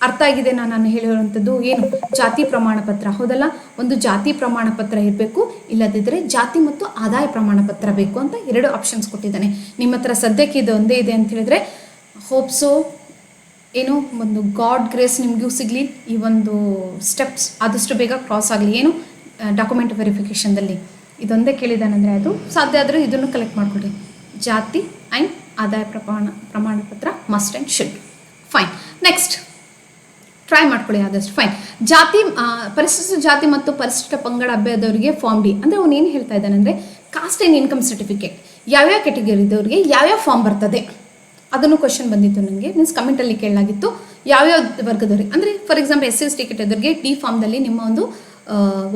ಅರ್ಥ ಆಗಿದೆ ನಾನು ಹೇಳಿರುವಂಥದ್ದು ಏನು? ಜಾತಿ ಪ್ರಮಾಣ ಪತ್ರ, ಹೌದಲ್ಲ? ಒಂದು ಜಾತಿ ಪ್ರಮಾಣ ಪತ್ರ ಇರಬೇಕು, ಇಲ್ಲದಿದ್ದರೆ ಜಾತಿ ಮತ್ತು ಆದಾಯ ಪ್ರಮಾಣ ಪತ್ರ ಬೇಕು ಅಂತ ಎರಡು ಆಪ್ಷನ್ಸ್ ಕೊಟ್ಟಿದ್ದಾನೆ. ನಿಮ್ಮ ಹತ್ರ ಸದ್ಯಕ್ಕೆ ಇದು ಒಂದೇ ಇದೆ ಅಂತ ಹೇಳಿದ್ರೆ ಹೋಪ್ಸೋ ಏನು ಒಂದು ಗಾಡ್ ಗ್ರೇಸ್ ನಿಮಗೂ ಸಿಗಲಿ, ಈ ಒಂದು ಸ್ಟೆಪ್ಸ್ ಆದಷ್ಟು ಬೇಗ ಕ್ರಾಸ್ ಆಗಲಿ. ಏನು ಡಾಕ್ಯುಮೆಂಟ್ ವೆರಿಫಿಕೇಷನ್ದಲ್ಲಿ ಇದೊಂದೇ ಕೇಳಿದಾನಂದರೆ ಅದು ಸಾಧ್ಯ ಆದರೆ ಇದನ್ನು ಕಲೆಕ್ಟ್ ಮಾಡಿಕೊಡಿ. ಜಾತಿ ಆ್ಯಂಡ್ ಆದಾಯ ಪ್ರಮಾಣ ಪತ್ರ must and should. Fine. Next try ಮಾಡ್ಕೊಳ್ಳಿ ಆದಷ್ಟು. ಫೈನ್. ಪರಿಶಿಷ್ಟ ಜಾತಿ ಮತ್ತು ಪರಿಶಿಷ್ಟ ಪಂಗಡ ಅಭ್ಯರ್ಥಿಯವರಿಗೆ ಫಾರ್ಮ್ ಡಿ ಅಂದರೆ ಅವನು ಏನು ಹೇಳ್ತಾ ಇದ್ದಾನೆ ಅಂದರೆ, ಕಾಸ್ಟ್ ಆ್ಯಂಡ್ ಇನ್ಕಮ್ ಸರ್ಟಿಫಿಕೇಟ್ ಯಾವ್ಯಾವ ಕೆಟಗರಿದವ್ರಿಗೆ ಯಾವ್ಯಾವ ಫಾರ್ಮ್ ಬರ್ತದೆ ಅದನ್ನು ಕ್ವಶನ್ ಬಂದಿತ್ತು ನನಗೆ. ಮೀನ್ಸ್ ಕಮೆಂಟಲ್ಲಿ ಕೇಳಲಾಗಿತ್ತು ಯಾವ್ಯಾವ ವರ್ಗದವ್ರಿಗೆ ಅಂದರೆ, ಫಾರ್ ಎಕ್ಸಾಂಪಲ್ SC/ST ಕೆಟಗರಿಗೆ ಡಿ ಫಾರ್ಮ್ದಲ್ಲಿ ನಿಮ್ಮ ಒಂದು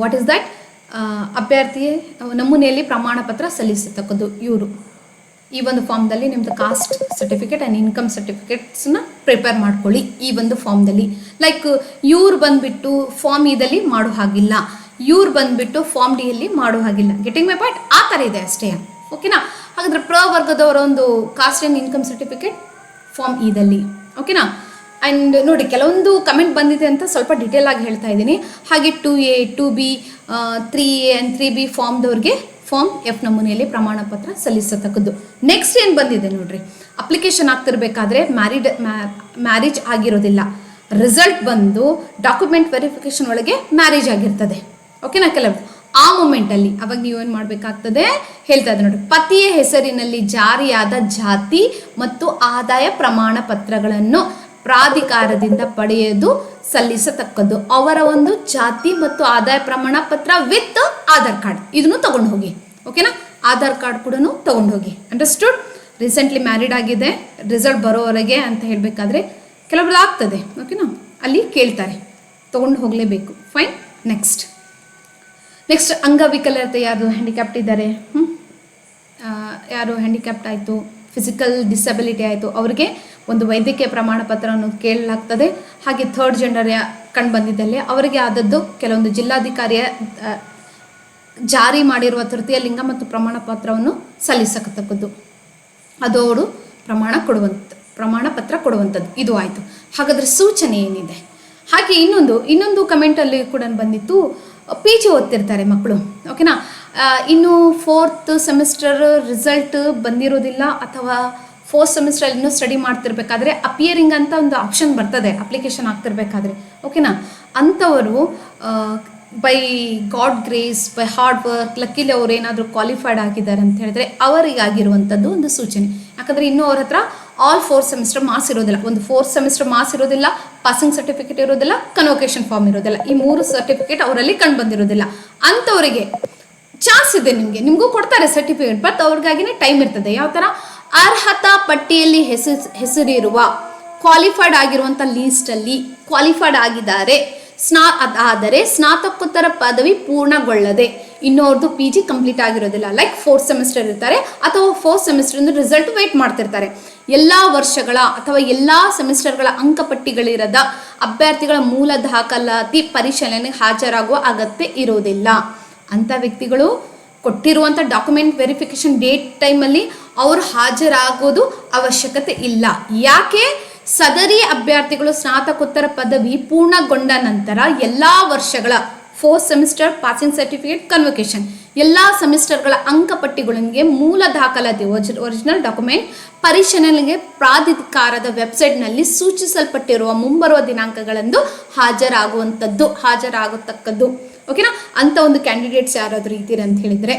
ವಾಟ್ ಈಸ್ ದ್ಯಾಟ್ ಅಭ್ಯರ್ಥಿ ನಮೂನೆಯಲ್ಲಿ ಪ್ರಮಾಣ ಪತ್ರ ಸಲ್ಲಿಸತಕ್ಕದ್ದು ಇವರು. ಈ ಒಂದು ಫಾರ್ಮ್ದಲ್ಲಿ ನಿಮ್ಮದು ಕಾಸ್ಟ್ ಸರ್ಟಿಫಿಕೇಟ್ ಆ್ಯಂಡ್ ಇನ್ಕಮ್ ಸರ್ಟಿಫಿಕೇಟ್ಸ್ನ ಪ್ರಿಪೇರ್ ಮಾಡ್ಕೊಳ್ಳಿ. ಈ ಒಂದು ಫಾರ್ಮ್ದಲ್ಲಿ ಲೈಕ್ ಇವ್ರು ಬಂದುಬಿಟ್ಟು ಫಾರ್ಮ್ ಇದಲ್ಲಿ ಮಾಡೋ ಹಾಗಿಲ್ಲ, ಇವ್ರು ಬಂದುಬಿಟ್ಟು ಫಾರ್ಮ್ ಡಿಯಲ್ಲಿ ಮಾಡೋ ಹಾಗಿಲ್ಲ. Getting my point? ಆ ಥರ ಇದೆ ಅಷ್ಟೇ. ಓಕೆನಾ? ಹಾಗಾದರೆ ಪ್ರವರ್ಗದವರ ಒಂದು caste and income certificate form ಇದಲ್ಲಿ. ಓಕೆನಾ? ಆ್ಯಂಡ್ ನೋಡಿ, ಕೆಲವೊಂದು ಕಮೆಂಟ್ ಬಂದಿದೆ ಅಂತ ಸ್ವಲ್ಪ ಡಿಟೇಲ್ ಆಗಿ ಹೇಳ್ತಾ ಇದ್ದೀನಿ. ಹಾಗೆ 2A 2B 3A and 3B ಫಾರ್ಮ್ದವ್ರಿಗೆ ಫಾರ್ಮ್ F ನಮೂನೆಯಲ್ಲಿ ಪ್ರಮಾಣ ಪತ್ರ ಸಲ್ಲಿಸತಕ್ಕದ್ದು. ನೆಕ್ಸ್ಟ್ ಏನು ಬಂದಿದೆ ನೋಡ್ರಿ, ಅಪ್ಲಿಕೇಶನ್ ಆಗ್ತಿರ್ಬೇಕಾದ್ರೆ ಮ್ಯಾರೇಜ್ ಆಗಿರೋದಿಲ್ಲ, ರಿಸಲ್ಟ್ ಬಂದು ಡಾಕ್ಯುಮೆಂಟ್ ವೆರಿಫಿಕೇಷನ್ ಒಳಗೆ ಮ್ಯಾರೇಜ್ ಆಗಿರ್ತದೆ. ಓಕೆನಾ? ಕೆಲವು ಆ ಮೂಮೆಂಟಲ್ಲಿ ಅವಾಗ ನೀವೇನು ಮಾಡಬೇಕಾಗ್ತದೆ ಹೇಳ್ತಾ ಇದ್ದೆ ನೋಡಿ, ಪತಿಯ ಹೆಸರಿನಲ್ಲಿ ಜಾರಿಯಾದ ಜಾತಿ ಮತ್ತು ಆದಾಯ ಪ್ರಮಾಣ ಪತ್ರಗಳನ್ನು ಪ್ರಾಧಿಕಾರದಿಂದ ಪಡೆಯೋದು ಸಲ್ಲಿಸತಕ್ಕದ್ದು. ಅವರ ಒಂದು ಜಾತಿ ಮತ್ತು ಆದಾಯ ಪ್ರಮಾಣ ಪತ್ರ ವಿತ್ ಆಧಾರ್ ಕಾರ್ಡ್ ಇದನ್ನು ತಗೊಂಡು ಹೋಗಿ. ಓಕೆನಾ? ಆಧಾರ್ ಕಾರ್ಡ್ ಕೂಡ ತಗೊಂಡು ಹೋಗಿ. ಅಂಡರ್ಸ್ಟುಡ್? ರೀಸೆಂಟ್ಲಿ ಮ್ಯಾರಿಡ್ ಆಗಿದೆ, ರಿಸಲ್ಟ್ ಬರೋವರೆಗೆ ಅಂತ ಹೇಳಬೇಕಾದ್ರೆ ಕೆಲವೊಬ್ಬರು ಆಗ್ತದೆ. ಓಕೆನಾ? ಅಲ್ಲಿ ಕೇಳ್ತಾರೆ, ತಗೊಂಡು ಹೋಗಲೇಬೇಕು. ಫೈನ್. ನೆಕ್ಸ್ಟ್ ಅಂಗವಿಕಲತೆ, ಯಾರು ಹ್ಯಾಂಡಿಕ್ಯಾಪ್ಟ್ ಇದ್ದಾರೆ, ಯಾರು ಹ್ಯಾಂಡಿಕ್ಯಾಪ್ಟ್ ಆಯಿತು, ಫಿಸಿಕಲ್ ಡಿಸಬಿಲಿಟಿ ಆಯಿತು, ಅವರಿಗೆ ಒಂದು ವೈದ್ಯಕೀಯ ಪ್ರಮಾಣ ಪತ್ರವನ್ನು ಕೇಳಲಾಗ್ತದೆ. ಹಾಗೆ ಥರ್ಡ್ ಜೆಂಡರ್ ಕಂಡು ಬಂದಿದ್ದಲ್ಲಿ ಅವರಿಗೆ ಆದದ್ದು ಕೆಲವೊಂದು ಜಿಲ್ಲಾಧಿಕಾರಿಯ ಜಾರಿ ಮಾಡಿರುವ ತೃತೀಯ ಲಿಂಗ ಮತ್ತು ಪ್ರಮಾಣ ಪತ್ರವನ್ನು ಸಲ್ಲಿಸತಕ್ಕದ್ದು. ಅದು ಅವರು ಪ್ರಮಾಣ ಪತ್ರ ಕೊಡುವಂಥದ್ದು. ಇದು ಆಯಿತು. ಹಾಗಾದರೆ ಸೂಚನೆ ಏನಿದೆ? ಹಾಗೆ ಇನ್ನೊಂದು ಕಮೆಂಟಲ್ಲಿ ಕೂಡ ಬಂದಿತ್ತು, PG ಓದ್ತಿರ್ತಾರೆ ಮಕ್ಕಳು. ಓಕೆನಾ? ಇನ್ನು 4th ಸೆಮಿಸ್ಟರ್ ರಿಸಲ್ಟ್ ಬಂದಿರೋದಿಲ್ಲ ಅಥವಾ 4th ಸೆಮಿಸ್ಟರ್ ಇನ್ನೂ ಸ್ಟಡಿ ಮಾಡ್ತಿರ್ಬೇಕಾದ್ರೆ ಅಪಿಯರಿಂಗ್ ಅಂತ ಒಂದು ಆಪ್ಷನ್ ಬರ್ತದೆ ಅಪ್ಲಿಕೇಶನ್ ಆಗ್ತಿರ್ಬೇಕಾದ್ರೆ. ಓಕೆನಾ? ಅಂಥವರು by God grace, by hard work, luckily ಅವ್ರು ಏನಾದರೂ ಕ್ವಾಲಿಫೈಡ್ ಆಗಿದ್ದಾರೆ ಅಂತ ಹೇಳಿದ್ರೆ ಅವರಿಗಾಗಿರುವಂಥದ್ದು ಒಂದು ಸೂಚನೆ. ಯಾಕಂದರೆ ಇನ್ನೂ ಅವ್ರ ಹತ್ರ ಆಲ್ 4 ಸೆಮಿಸ್ಟರ್ ಮಾರ್ಕ್ಸ್ ಇರೋದಿಲ್ಲ. ಒಂದು 4th ಸೆಮಿಸ್ಟರ್ ಮಾರ್ಕ್ಸ್ ಇರೋದಿಲ್ಲ, ಪಾಸಿಂಗ್ ಸರ್ಟಿಫಿಕೇಟ್ ಇರೋದಿಲ್ಲ, ಕನ್ವೊಕೇಶನ್ ಫಾರ್ಮ್ ಇರೋದಿಲ್ಲ. ಈ 3 ಸರ್ಟಿಫಿಕೇಟ್ ಅವರಲ್ಲಿ ಕಂಡು ಬಂದಿರೋದಿಲ್ಲ. ಅಂಥವರಿಗೆ ಚಾನ್ಸ್ ಇದೆ, ನಿಮಗೂ ಕೊಡ್ತಾರೆ ಸರ್ಟಿಫಿಕೇಟ್. ಬಟ್ ಅವ್ರಿಗಾಗಿನೇ ಟೈಮ್ ಇರ್ತದೆ. ಯಾವ ಥರ? ಅರ್ಹತಾ ಪಟ್ಟಿಯಲ್ಲಿ ಹೆಸರಿರುವ ಕ್ವಾಲಿಫೈಡ್ ಆಗಿರುವಂಥ ಲೀಸ್ಟಲ್ಲಿ ಕ್ವಾಲಿಫೈಡ್ ಆಗಿದ್ದಾರೆ, ಆದರೆ ಸ್ನಾತಕೋತ್ತರ ಪದವಿ ಪೂರ್ಣಗೊಳ್ಳದೆ ಇನ್ನೋರ್ದು ಪಿ ಜಿ ಕಂಪ್ಲೀಟ್ ಆಗಿರೋದಿಲ್ಲ, ಲೈಕ್ 4th ಸೆಮಿಸ್ಟರ್ ಇರ್ತಾರೆ ಅಥವಾ 4th ಸೆಮಿಸ್ಟರ್ ರಿಸಲ್ಟ್ ವೇಟ್ ಮಾಡ್ತಿರ್ತಾರೆ. ಎಲ್ಲ ವರ್ಷಗಳ ಅಥವಾ ಎಲ್ಲ ಸೆಮಿಸ್ಟರ್ಗಳ ಅಂಕಪಟ್ಟಿಗಳಿರದ ಅಭ್ಯರ್ಥಿಗಳ ಮೂಲ ದಾಖಲಾತಿ ಪರಿಶೀಲನೆಗೆ ಹಾಜರಾಗುವ ಅಗತ್ಯ ಇರೋದಿಲ್ಲ. ಅಂಥ ವ್ಯಕ್ತಿಗಳು ಕೊಟ್ಟಿರುವಂಥ ಡಾಕ್ಯುಮೆಂಟ್ ವೆರಿಫಿಕೇಶನ್ ಡೇಟ್ ಟೈಮಲ್ಲಿ ಅವರು ಹಾಜರಾಗೋದು ಅವಶ್ಯಕತೆ ಇಲ್ಲ. ಯಾಕೆ? ಸದರಿ ಅಭ್ಯರ್ಥಿಗಳು ಸ್ನಾತಕೋತ್ತರ ಪದವಿ ಪೂರ್ಣಗೊಂಡ ನಂತರ ಎಲ್ಲ ವರ್ಷಗಳ 4th semester passing certificate convocation ಎಲ್ಲ ಸೆಮಿಸ್ಟರ್ಗಳ ಅಂಕಪಟ್ಟಿಗಳಿಗೆ ಮೂಲ ದಾಖಲಾತಿ ಒರಿಜಿನಲ್ ಡಾಕ್ಯುಮೆಂಟ್ ಪರಿಶೀಲನೆಗೆ ಪ್ರಾಧಿಕಾರದ ವೆಬ್ಸೈಟ್ನಲ್ಲಿ ಸೂಚಿಸಲ್ಪಟ್ಟಿರುವ ಮುಂಬರುವ ದಿನಾಂಕಗಳಂದು ಹಾಜರಾಗತಕ್ಕದ್ದು. ಓಕೆನಾ? ಅಂಥ ಒಂದು ಕ್ಯಾಂಡಿಡೇಟ್ಸ್ ಯಾರಾದರೂ ಇದ್ದೀರ ಅಂತ ಹೇಳಿದರೆ,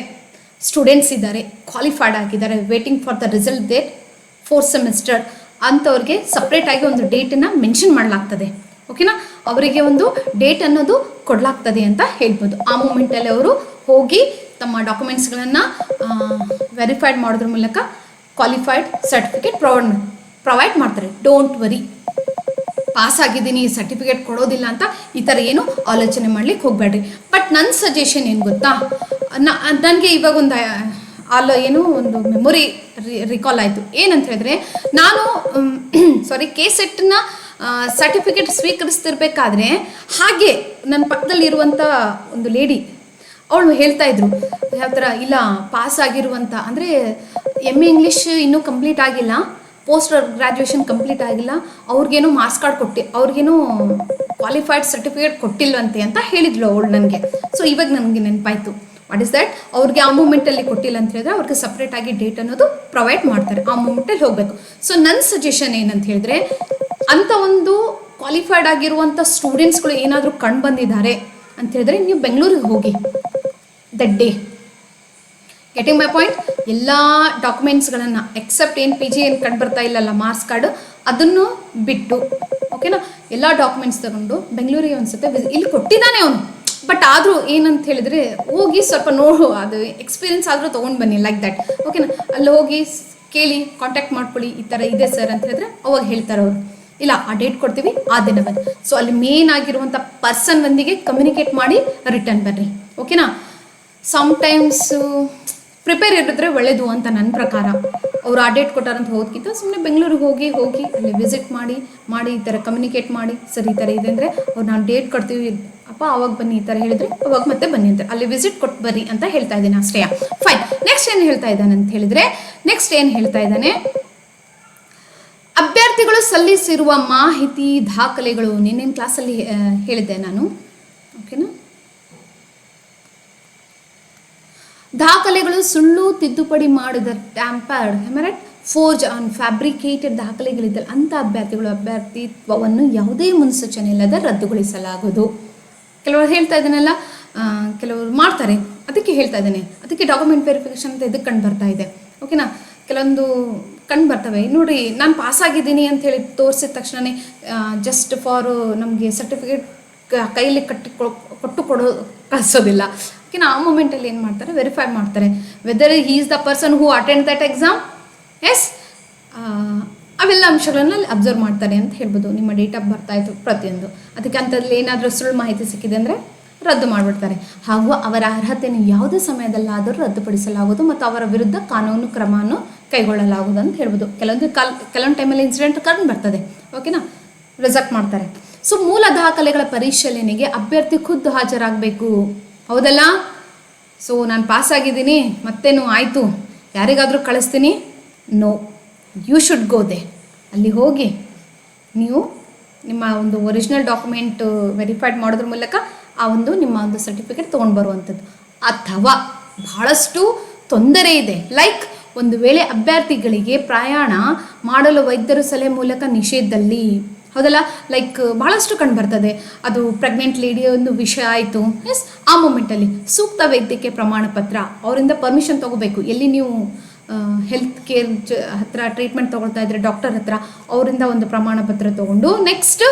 ಸ್ಟೂಡೆಂಟ್ಸ್ ಇದ್ದಾರೆ, ಕ್ವಾಲಿಫೈಡ್ ಆಗಿದ್ದಾರೆ, waiting for the result date 4th semester, ಅಂಥವ್ರಿಗೆ ಸಪ್ರೇಟಾಗಿ ಒಂದು ಡೇಟನ್ನು ಮೆನ್ಷನ್ ಮಾಡಲಾಗ್ತದೆ. ಓಕೆನಾ? ಅವರಿಗೆ ಒಂದು ಡೇಟ್ ಅನ್ನೋದು ಕೊಡಲಾಗ್ತದೆ ಅಂತ ಹೇಳ್ಬೋದು. ಆ ಮೂಮೆಂಟಲ್ಲಿ ಅವರು ಹೋಗಿ ತಮ್ಮ ಡಾಕ್ಯುಮೆಂಟ್ಸ್ಗಳನ್ನು ವೆರಿಫೈಡ್ ಮಾಡೋದ್ರ ಮೂಲಕ ಕ್ವಾಲಿಫೈಡ್ ಸರ್ಟಿಫಿಕೇಟ್ ಪ್ರೊವೈಡ್ ಮಾಡ್ತಾರೆ. ಡೋಂಟ್ ವರಿ, ಪಾಸ್ ಆಗಿದ್ದೀನಿ, ಸರ್ಟಿಫಿಕೇಟ್ ಕೊಡೋದಿಲ್ಲ ಅಂತ ಈ ಥರ ಏನು ಆಲೋಚನೆ ಮಾಡ್ಲಿಕ್ಕೆ ಹೋಗಬೇಡ್ರಿ. ಬಟ್ ನನ್ನ ಸಜೆಷನ್ ಏನು ಗೊತ್ತಾ, ನನಗೆ ಇವಾಗ ಒಂದು ಮೆಮೊರಿ ರಿಕಾಲ್ ಆಯಿತು. ಏನಂತ ಹೇಳಿದ್ರೆ, ನಾನು KCET ಸರ್ಟಿಫಿಕೇಟ್ ಸ್ವೀಕರಿಸ್ತಿರ್ಬೇಕಾದ್ರೆ ಹಾಗೆ ನನ್ನ ಪಕ್ಕದಲ್ಲಿ ಇರುವಂಥ ಒಂದು ಲೇಡಿ ಅವಳು ಹೇಳ್ತಾ ಇದ್ರು ಯಾವ ಥರ, ಇಲ್ಲ ಪಾಸ್ ಆಗಿರುವಂಥ ಅಂದರೆ MA ಇಂಗ್ಲೀಷ್ ಇನ್ನೂ ಕಂಪ್ಲೀಟ್ ಆಗಿಲ್ಲ, ಪೋಸ್ಟ್ ಗ್ರ್ಯಾಜುಯೇಷನ್ ಕಂಪ್ಲೀಟ್ ಆಗಿಲ್ಲ, ಅವ್ರಿಗೇನೋ ಮಾರ್ಕ್ಸ್ ಕಾರ್ಡ್ ಅವ್ರಿಗೇನೋ ಕ್ವಾಲಿಫೈಡ್ ಸರ್ಟಿಫಿಕೇಟ್ ಕೊಟ್ಟಿಲ್ವಂತೆ ಅಂತ ಹೇಳಿದ್ಲು ಅವಳು ನನಗೆ. ಸೊ ಇವಾಗ ನನಗೆ ನೆನಪಾಯಿತು. What is that? ಅವ್ರಿಗೆ ಆ ಮೂಮೆಂಟಲ್ಲಿ ಕೊಟ್ಟಿಲ್ಲ ಅಂತ ಹೇಳಿದ್ರೆ ಅವ್ರಿಗೆ ಸಪ್ರೇಟಾಗಿ ಡೇಟ್ ಅನ್ನೋದು ಪ್ರೊವೈಡ್ ಮಾಡ್ತಾರೆ. ಆ ಮೂಮೆಂಟಲ್ಲಿ ಹೋಗಬೇಕು. ಸೊ ನನ್ನ ಸಜೆಷನ್ ಏನಂತ ಹೇಳಿದ್ರೆ, ಅಂಥ ಒಂದು ಕ್ವಾಲಿಫೈಡ್ ಆಗಿರುವಂಥ ಸ್ಟೂಡೆಂಟ್ಸ್ಗಳು ಏನಾದರೂ ಕಂಡು ಬಂದಿದ್ದಾರೆ ಅಂತ ಹೇಳಿದ್ರೆ ನೀವು ಬೆಂಗಳೂರಿಗೆ ಹೋಗಿ that day. Getting my point? ಎಲ್ಲ ಡಾಕ್ಯುಮೆಂಟ್ಸ್ಗಳನ್ನು ಎಕ್ಸೆಪ್ಟ್ ಏನು PG ಏನು ಕಂಡು ಬರ್ತಾ ಇಲ್ಲಲ್ಲ ಮಾರ್ಕ್ಸ್ ಕಾರ್ಡು, ಅದನ್ನು ಬಿಟ್ಟು ಓಕೆನಾ, ಎಲ್ಲ ಡಾಕ್ಯುಮೆಂಟ್ಸ್ ತಗೊಂಡು ಬೆಂಗಳೂರಿಗೆ ಅನಿಸುತ್ತೆ ಇಲ್ಲಿ ಕೊಟ್ಟಿದ್ದಾನೆ ಅವನು. ಬಟ್ ಆದರೂ ಏನಂತ ಹೇಳಿದರೆ ಹೋಗಿ ಸ್ವಲ್ಪ ಅದು ಎಕ್ಸ್ಪೀರಿಯನ್ಸ್ ಆದರೂ ತೊಗೊಂಡು ಬನ್ನಿ, ಲೈಕ್ ದ್ಯಾಟ್. ಓಕೆನಾ? ಅಲ್ಲಿ ಹೋಗಿ ಕೇಳಿ, ಕಾಂಟ್ಯಾಕ್ಟ್ ಮಾಡ್ಕೊಳ್ಳಿ, ಈ ಥರ ಇದೆ ಸರ್ ಅಂತ ಹೇಳಿದ್ರೆ ಅವಾಗ ಹೇಳ್ತಾರೆ ಅವರು, ಇಲ್ಲ ಆ ಡೇಟ್ ಕೊಡ್ತೀವಿ ಆ ದಿನ ಬನ್ನಿ. ಸೊ ಅಲ್ಲಿ ಮೇನ್ ಆಗಿರುವಂಥ ಪರ್ಸನ್ ಒಂದಿಗೆ ಕಮ್ಯುನಿಕೇಟ್ ಮಾಡಿ ರಿಟರ್ನ್ ಬರ್ರಿ. ಓಕೆನಾ? ಸಮ್ಟೈಮ್ಸ್ ಪ್ರಿಪೇರ್ ಇರಿದ್ರೆ ಒಳ್ಳೇದು ಅಂತ ನನ್ನ ಪ್ರಕಾರ. ಅವ್ರು ಆ ಡೇಟ್ ಕೊಟ್ಟಾರಂತ ಹೋದ್ಕಿಂತ ಸುಮ್ಮನೆ ಬೆಂಗಳೂರಿಗೆ ಹೋಗಿ ಅಲ್ಲಿ ವಿಸಿಟ್ ಮಾಡಿ ಈ ಥರ ಕಮ್ಯುನಿಕೇಟ್ ಮಾಡಿ, ಸರ್ ಈ ಥರ ಇದೆ ಅಂದರೆ ಅವ್ರು ನಾನು ಡೇಟ್ ಕೊಡ್ತೀವಿ ಅಪ್ಪ ಅವಾಗ ಬನ್ನಿ ಈ ಥರ ಹೇಳಿದರೆ ಅವಾಗ ಮತ್ತೆ ಬನ್ನಿ ಅಂತ ಅಲ್ಲಿ ವಿಸಿಟ್ ಕೊಟ್ಟು ಬರ್ರಿ ಅಂತ ಹೇಳ್ತಾ ಇದ್ದೀನಿ ಅಷ್ಟೇ. ಫೈನ್. ನೆಕ್ಸ್ಟ್ ಏನು ಹೇಳ್ತಾ ಇದ್ದಾನೆ ಅಂತ ಹೇಳಿದರೆ, ಅಭ್ಯರ್ಥಿಗಳು ಸಲ್ಲಿಸಿರುವ ಮಾಹಿತಿ ದಾಖಲೆಗಳು ನಿನ್ನೇನು ಕ್ಲಾಸಲ್ಲಿ ಹೇಳಿದ್ದೆ ನಾನು. ಓಕೆನಾ? ದಾಖಲೆಗಳು ಸುಳ್ಳು, ತಿದ್ದುಪಡಿ ಮಾಡಿದ, ಟ್ಯಾಂಪರ್ಡ್, ಹೆಮರೆಟ್, ಫೋರ್ಜ್ ಆನ್ ಫ್ಯಾಬ್ರಿಕೇಟೆಡ್ ದಾಖಲೆಗಳಿದ್ದಲ್ಲಿ ಅಂಥ ಅಭ್ಯರ್ಥಿತ್ವವನ್ನು ಯಾವುದೇ ಮುನ್ಸೂಚನೆ ಇಲ್ಲದೆ ರದ್ದುಗೊಳಿಸಲಾಗುವುದು. ಕೆಲವರು ಹೇಳ್ತಾ ಇದ್ದಾನೆಲ್ಲ, ಕೆಲವರು ಮಾಡ್ತಾರೆ, ಅದಕ್ಕೆ ಹೇಳ್ತಾ ಇದ್ದೇನೆ. ಅದಕ್ಕೆ ಡಾಕ್ಯುಮೆಂಟ್ ವೆರಿಫಿಕೇಷನ್ ಅಂತ ಇದಕ್ಕೆ ಕಂಡು ಬರ್ತಾ ಇದೆ. ಓಕೆನಾ? ಕೆಲವೊಂದು ಕಂಡು ಬರ್ತವೆ. ನೋಡಿ, ನಾನು ಪಾಸಾಗಿದ್ದೀನಿ ಅಂತ ಹೇಳಿ ತೋರಿಸಿದ ತಕ್ಷಣವೇ ಜಸ್ಟ್ ಫಾರ್ ನಮಗೆ ಸರ್ಟಿಫಿಕೇಟ್ ಕೈಯಲ್ಲಿ ಕೊಟ್ಟು ಕಳಿಸೋದಿಲ್ಲ. ಓಕೆನಾ? ಆ ಮೂಮೆಂಟಲ್ಲಿ ಏನು ಮಾಡ್ತಾರೆ, ವೆರಿಫೈ ಮಾಡ್ತಾರೆ whether he is the person who attend that exam. Yes, ಅವೆಲ್ಲ ಅಂಶಗಳನ್ನು ಅಲ್ಲಿ ಅಬ್ಸರ್ವ್ ಮಾಡ್ತಾರೆ ಅಂತ ಹೇಳ್ಬೋದು. ನಿಮ್ಮ ಡೇಟ್ ಆಫ್ ಬರ್ತ್ ಆಯಿತು ಪ್ರತಿಯೊಂದು. ಅದಕ್ಕೆ ಅಂಥದ್ರಲ್ಲಿ ಏನಾದರೂ ಸುಳ್ಳು ಮಾಹಿತಿ ಸಿಕ್ಕಿದೆ ಅಂದರೆ ರದ್ದು ಮಾಡಿಬಿಡ್ತಾರೆ. ಹಾಗೂ ಅವರ ಅರ್ಹತೆಯನ್ನು ಯಾವುದೇ ಸಮಯದಲ್ಲಾದರೂ ರದ್ದುಪಡಿಸಲಾಗುವುದು ಮತ್ತು ಅವರ ವಿರುದ್ಧ ಕಾನೂನು ಕ್ರಮವನ್ನು ಕೈಗೊಳ್ಳಲಾಗುವುದು ಅಂತ ಹೇಳ್ಬೋದು. ಕೆಲವೊಂದು ಟೈಮಲ್ಲಿ ಇನ್ಸಿಡೆಂಟ್ ಕಂಡು ಬರ್ತದೆ. ಓಕೆನಾ? ರಿಜೆಕ್ಟ್ ಮಾಡ್ತಾರೆ. ಸೊ ಮೂಲ ದಾಖಲೆಗಳ ಪರಿಶೀಲನೆಗೆ ಅಭ್ಯರ್ಥಿ ಖುದ್ದು ಹಾಜರಾಗಬೇಕು. ಹೌದಲ್ಲ? ಸೊ ನಾನು ಪಾಸಾಗಿದ್ದೀನಿ, ಮತ್ತೇನು ಆಯಿತು, ಯಾರಿಗಾದರೂ ಕಳಿಸ್ತೀನಿ? No, you should go there. ಅಲ್ಲಿ ಹೋಗಿ ನೀವು ನಿಮ್ಮ ಒಂದು ಒರಿಜಿನಲ್ ಡಾಕ್ಯುಮೆಂಟ್ ವೆರಿಫೈಡ್ ಮಾಡೋದ್ರ ಮೂಲಕ ಆ ಒಂದು ನಿಮ್ಮ ಒಂದು ಸರ್ಟಿಫಿಕೇಟ್ ತೊಗೊಂಡು ಬರುವಂಥದ್ದು. ಅಥವಾ ಬಹಳಷ್ಟು ತೊಂದರೆ ಇದೆ, ಲೈಕ್ ಒಂದು ವೇಳೆ ಅಭ್ಯರ್ಥಿಗಳಿಗೆ ಪ್ರಯಾಣ ಮಾಡಲು ವೈದ್ಯರು ಸಲಹೆ ಮೂಲಕ ನಿಷೇಧದಲ್ಲಿ, ಹೌದಲ್ಲ, ಲೈಕ್ ಭಾಳಷ್ಟು ಕಂಡು ಬರ್ತದೆ. ಅದು ಪ್ರೆಗ್ನೆಂಟ್ ಲೇಡಿ ಒಂದು ವಿಷಯ ಆಯಿತು. ಎಸ್, ಆ ಮೂಮೆಂಟಲ್ಲಿ ಸೂಕ್ತ ವೈದ್ಯಕೀಯ ಪ್ರಮಾಣ ಪತ್ರ ಅವರಿಂದ ಪರ್ಮಿಷನ್ ತೊಗೋಬೇಕು. ಎಲ್ಲಿ ನೀವು ಹೆಲ್ತ್ ಕೇರ್ ಹತ್ರ ಟ್ರೀಟ್ಮೆಂಟ್ ತೊಗೊಳ್ತಾ ಇದ್ರೆ ಡಾಕ್ಟರ್ ಹತ್ರ, ಅವರಿಂದ ಒಂದು ಪ್ರಮಾಣ ಪತ್ರ ತೊಗೊಂಡು ನೆಕ್ಸ್ಟ್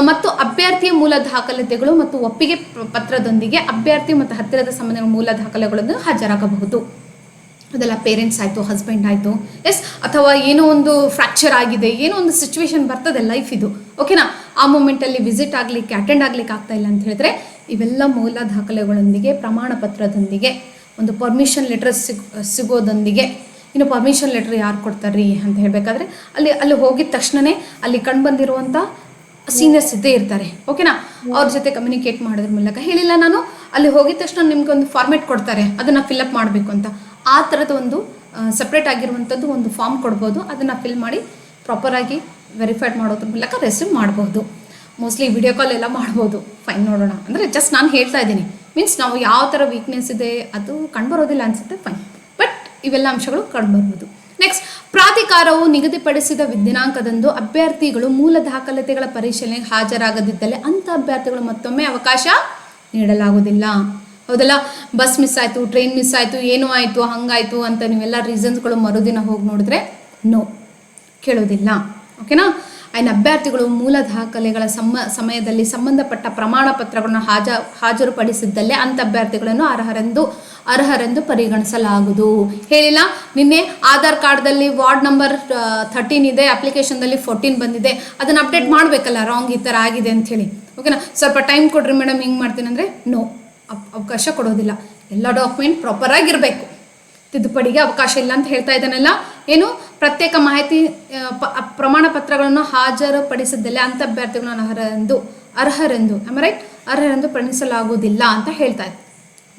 ಮತ್ತು ಅಭ್ಯರ್ಥಿಯ ಮೂಲ ದಾಖಲಾತಿಗಳು ಮತ್ತು ಒಪ್ಪಿಗೆ ಪತ್ರದೊಂದಿಗೆ ಅಭ್ಯರ್ಥಿ ಮತ್ತು ಹತ್ತಿರದ ಸಂಬಂಧಗಳ ಮೂಲ ದಾಖಲೆಗಳನ್ನು ಹಾಜರಾಗಬಹುದು. ಅದೆಲ್ಲ ಪೇರೆಂಟ್ಸ್ ಆಯಿತು, ಹಸ್ಬೆಂಡ್ ಆಯಿತು, ಎಸ್, ಅಥವಾ ಏನೋ ಒಂದು ಫ್ರ್ಯಾಕ್ಚರ್ ಆಗಿದೆ, ಏನೋ ಒಂದು ಸಿಚುವೇಶನ್ ಬರ್ತದೆ ಲೈಫ್ ಇದು, ಓಕೆನಾ. ಆ ಮೂಮೆಂಟಲ್ಲಿ ವಿಸಿಟ್ ಆಗಲಿಕ್ಕೆ, ಅಟೆಂಡ್ ಆಗಲಿಕ್ಕೆ ಆಗ್ತಾ ಇಲ್ಲ ಅಂತ ಹೇಳಿದ್ರೆ ಇವೆಲ್ಲ ಮೂಲ ದಾಖಲೆಗಳೊಂದಿಗೆ, ಪ್ರಮಾಣ ಪತ್ರದೊಂದಿಗೆ, ಒಂದು ಪರ್ಮಿಷನ್ ಲೆಟರ್ ಸಿಗೋದೊಂದಿಗೆ, ಇನ್ನು ಪರ್ಮಿಷನ್ ಲೆಟ್ರ್ ಯಾರು ಕೊಡ್ತಾರ್ರಿ ಅಂತ ಹೇಳಬೇಕಾದ್ರೆ ಅಲ್ಲಿ ಹೋಗಿದ ತಕ್ಷಣವೇ ಅಲ್ಲಿ ಕಂಡು ಬಂದಿರುವಂಥ ಸೀನಿಯರ್ಸ್ ಇದ್ದೇ ಇರ್ತಾರೆ, ಓಕೆನಾ. ಅವ್ರ ಜೊತೆ ಕಮ್ಯುನಿಕೇಟ್ ಮಾಡೋದ್ರ ಮೂಲಕ, ಹೇಳಿಲ್ಲ ನಾನು ಅಲ್ಲಿ ಹೋಗಿದ ತಕ್ಷಣ ನಿಮ್ಗೆ ಒಂದು ಫಾರ್ಮೇಟ್ ಕೊಡ್ತಾರೆ, ಅದನ್ನು ಫಿಲ್ಅಪ್ ಮಾಡಬೇಕು ಅಂತ, ಆ ಥರದ ಒಂದು ಸಪ್ರೇಟ್ ಆಗಿರುವಂಥದ್ದು ಒಂದು ಫಾರ್ಮ್ ಕೊಡ್ಬೋದು. ಅದನ್ನು ಫಿಲ್ ಮಾಡಿ ಪ್ರಾಪರಾಗಿ ವೆರಿಫೈಡ್ ಮಾಡೋದ್ರ ಮೂಲಕ ರಿಸೀವ್ ಮಾಡ್ಬೋದು. ಮೋಸ್ಟ್ಲಿ ವಿಡಿಯೋ ಕಾಲ್ ಎಲ್ಲ ಮಾಡ್ಬೋದು. ಫೈನ್, ನೋಡೋಣ. ಅಂದರೆ ಜಸ್ಟ್ ನಾನು ಹೇಳ್ತಾ ಇದ್ದೀನಿ, ಮೀನ್ಸ್ ನಾವು ಯಾವ ಥರ ವೀಕ್ನೆಸ್ ಇದೆ ಅದು ಕಂಡುಬರೋದಿಲ್ಲ ಅನಿಸುತ್ತೆ, ಫೈನ್. ಬಟ್ ಇವೆಲ್ಲ ಅಂಶಗಳು ಕಂಡುಬರ್ಬೋದು. ನೆಕ್ಸ್ಟ್, ಪ್ರಾಧಿಕಾರವು ನಿಗದಿಪಡಿಸಿದ ದಿನಾಂಕದಂದು ಅಭ್ಯರ್ಥಿಗಳು ಮೂಲ ದಾಖಲಾತಿಗಳ ಪರಿಶೀಲನೆಗೆ ಹಾಜರಾಗದಿದ್ದಲ್ಲಿ ಅಂಥ ಅಭ್ಯರ್ಥಿಗಳು ಮತ್ತೊಮ್ಮೆ ಅವಕಾಶ ನೀಡಲಾಗುವುದಿಲ್ಲ. ಹೌದಲ್ಲ, ಬಸ್ ಮಿಸ್ ಆಯಿತು, ಟ್ರೈನ್ ಮಿಸ್ ಆಯಿತು, ಏನೋ ಆಯಿತು, ಹಂಗಾಯಿತು ಅಂತ ನೀವೆಲ್ಲ ರೀಸನ್ಸ್ಗಳು ಮರುದಿನ ಹೋಗಿ ನೋಡಿದ್ರೆ ನೋ, ಕೇಳೋದಿಲ್ಲ, ಓಕೆನಾ. ಆಯ್ನ ಅಭ್ಯರ್ಥಿಗಳು ಮೂಲ ದಾಖಲೆಗಳ ಸಮಯದಲ್ಲಿ ಸಂಬಂಧಪಟ್ಟ ಪ್ರಮಾಣ ಪತ್ರಗಳನ್ನು ಹಾಜರುಪಡಿಸಿದ್ದಲ್ಲೇ ಅಂಥ ಅಭ್ಯರ್ಥಿಗಳನ್ನು ಅರ್ಹರೆಂದು ಪರಿಗಣಿಸಲಾಗುವುದು. ಹೇಳಿಲ್ಲ ನಿನ್ನೆ ಆಧಾರ್ ಕಾರ್ಡ್ದಲ್ಲಿ ವಾರ್ಡ್ ನಂಬರ್ 13 ಇದೆ, ಅಪ್ಲಿಕೇಶನ್ದಲ್ಲಿ 14 ಬಂದಿದೆ, ಅದನ್ನು ಅಪ್ಡೇಟ್ ಮಾಡಬೇಕಲ್ಲ, ರಾಂಗ್ ಈ ಥರ ಆಗಿದೆ ಅಂಥೇಳಿ, ಓಕೆನಾ. ಸ್ವಲ್ಪ ಟೈಮ್ ಕೊಡ್ರಿ ಮೇಡಮ್, ಹಿಂಗೆ ಮಾಡ್ತೀನಿ ಅಂದರೆ ನೋ, ಅವಕಾಶ ಕೊಡೋದಿಲ್ಲ. ಎಲ್ಲ ಡಾಕ್ಯುಮೆಂಟ್ ಪ್ರಾಪರಾಗಿರಬೇಕು, ತಿದ್ದುಪಡಿಗೆ ಅವಕಾಶ ಇಲ್ಲ ಅಂತ ಹೇಳ್ತಾ ಇದ್ದಾನೆಲ್ಲ. ಏನು, ಪ್ರತ್ಯೇಕ ಮಾಹಿತಿ ಪ್ರಮಾಣ ಪತ್ರಗಳನ್ನು ಹಾಜರುಪಡಿಸಿದ್ದಲ್ಲೇ ಅಂಥ ಅಭ್ಯರ್ಥಿಗಳನ್ನು ಅರ್ಹರೆಂದು ಪರಿಗಣಿಸಲಾಗುವುದಿಲ್ಲ ಅಂತ ಹೇಳ್ತಾ ಇದೆ.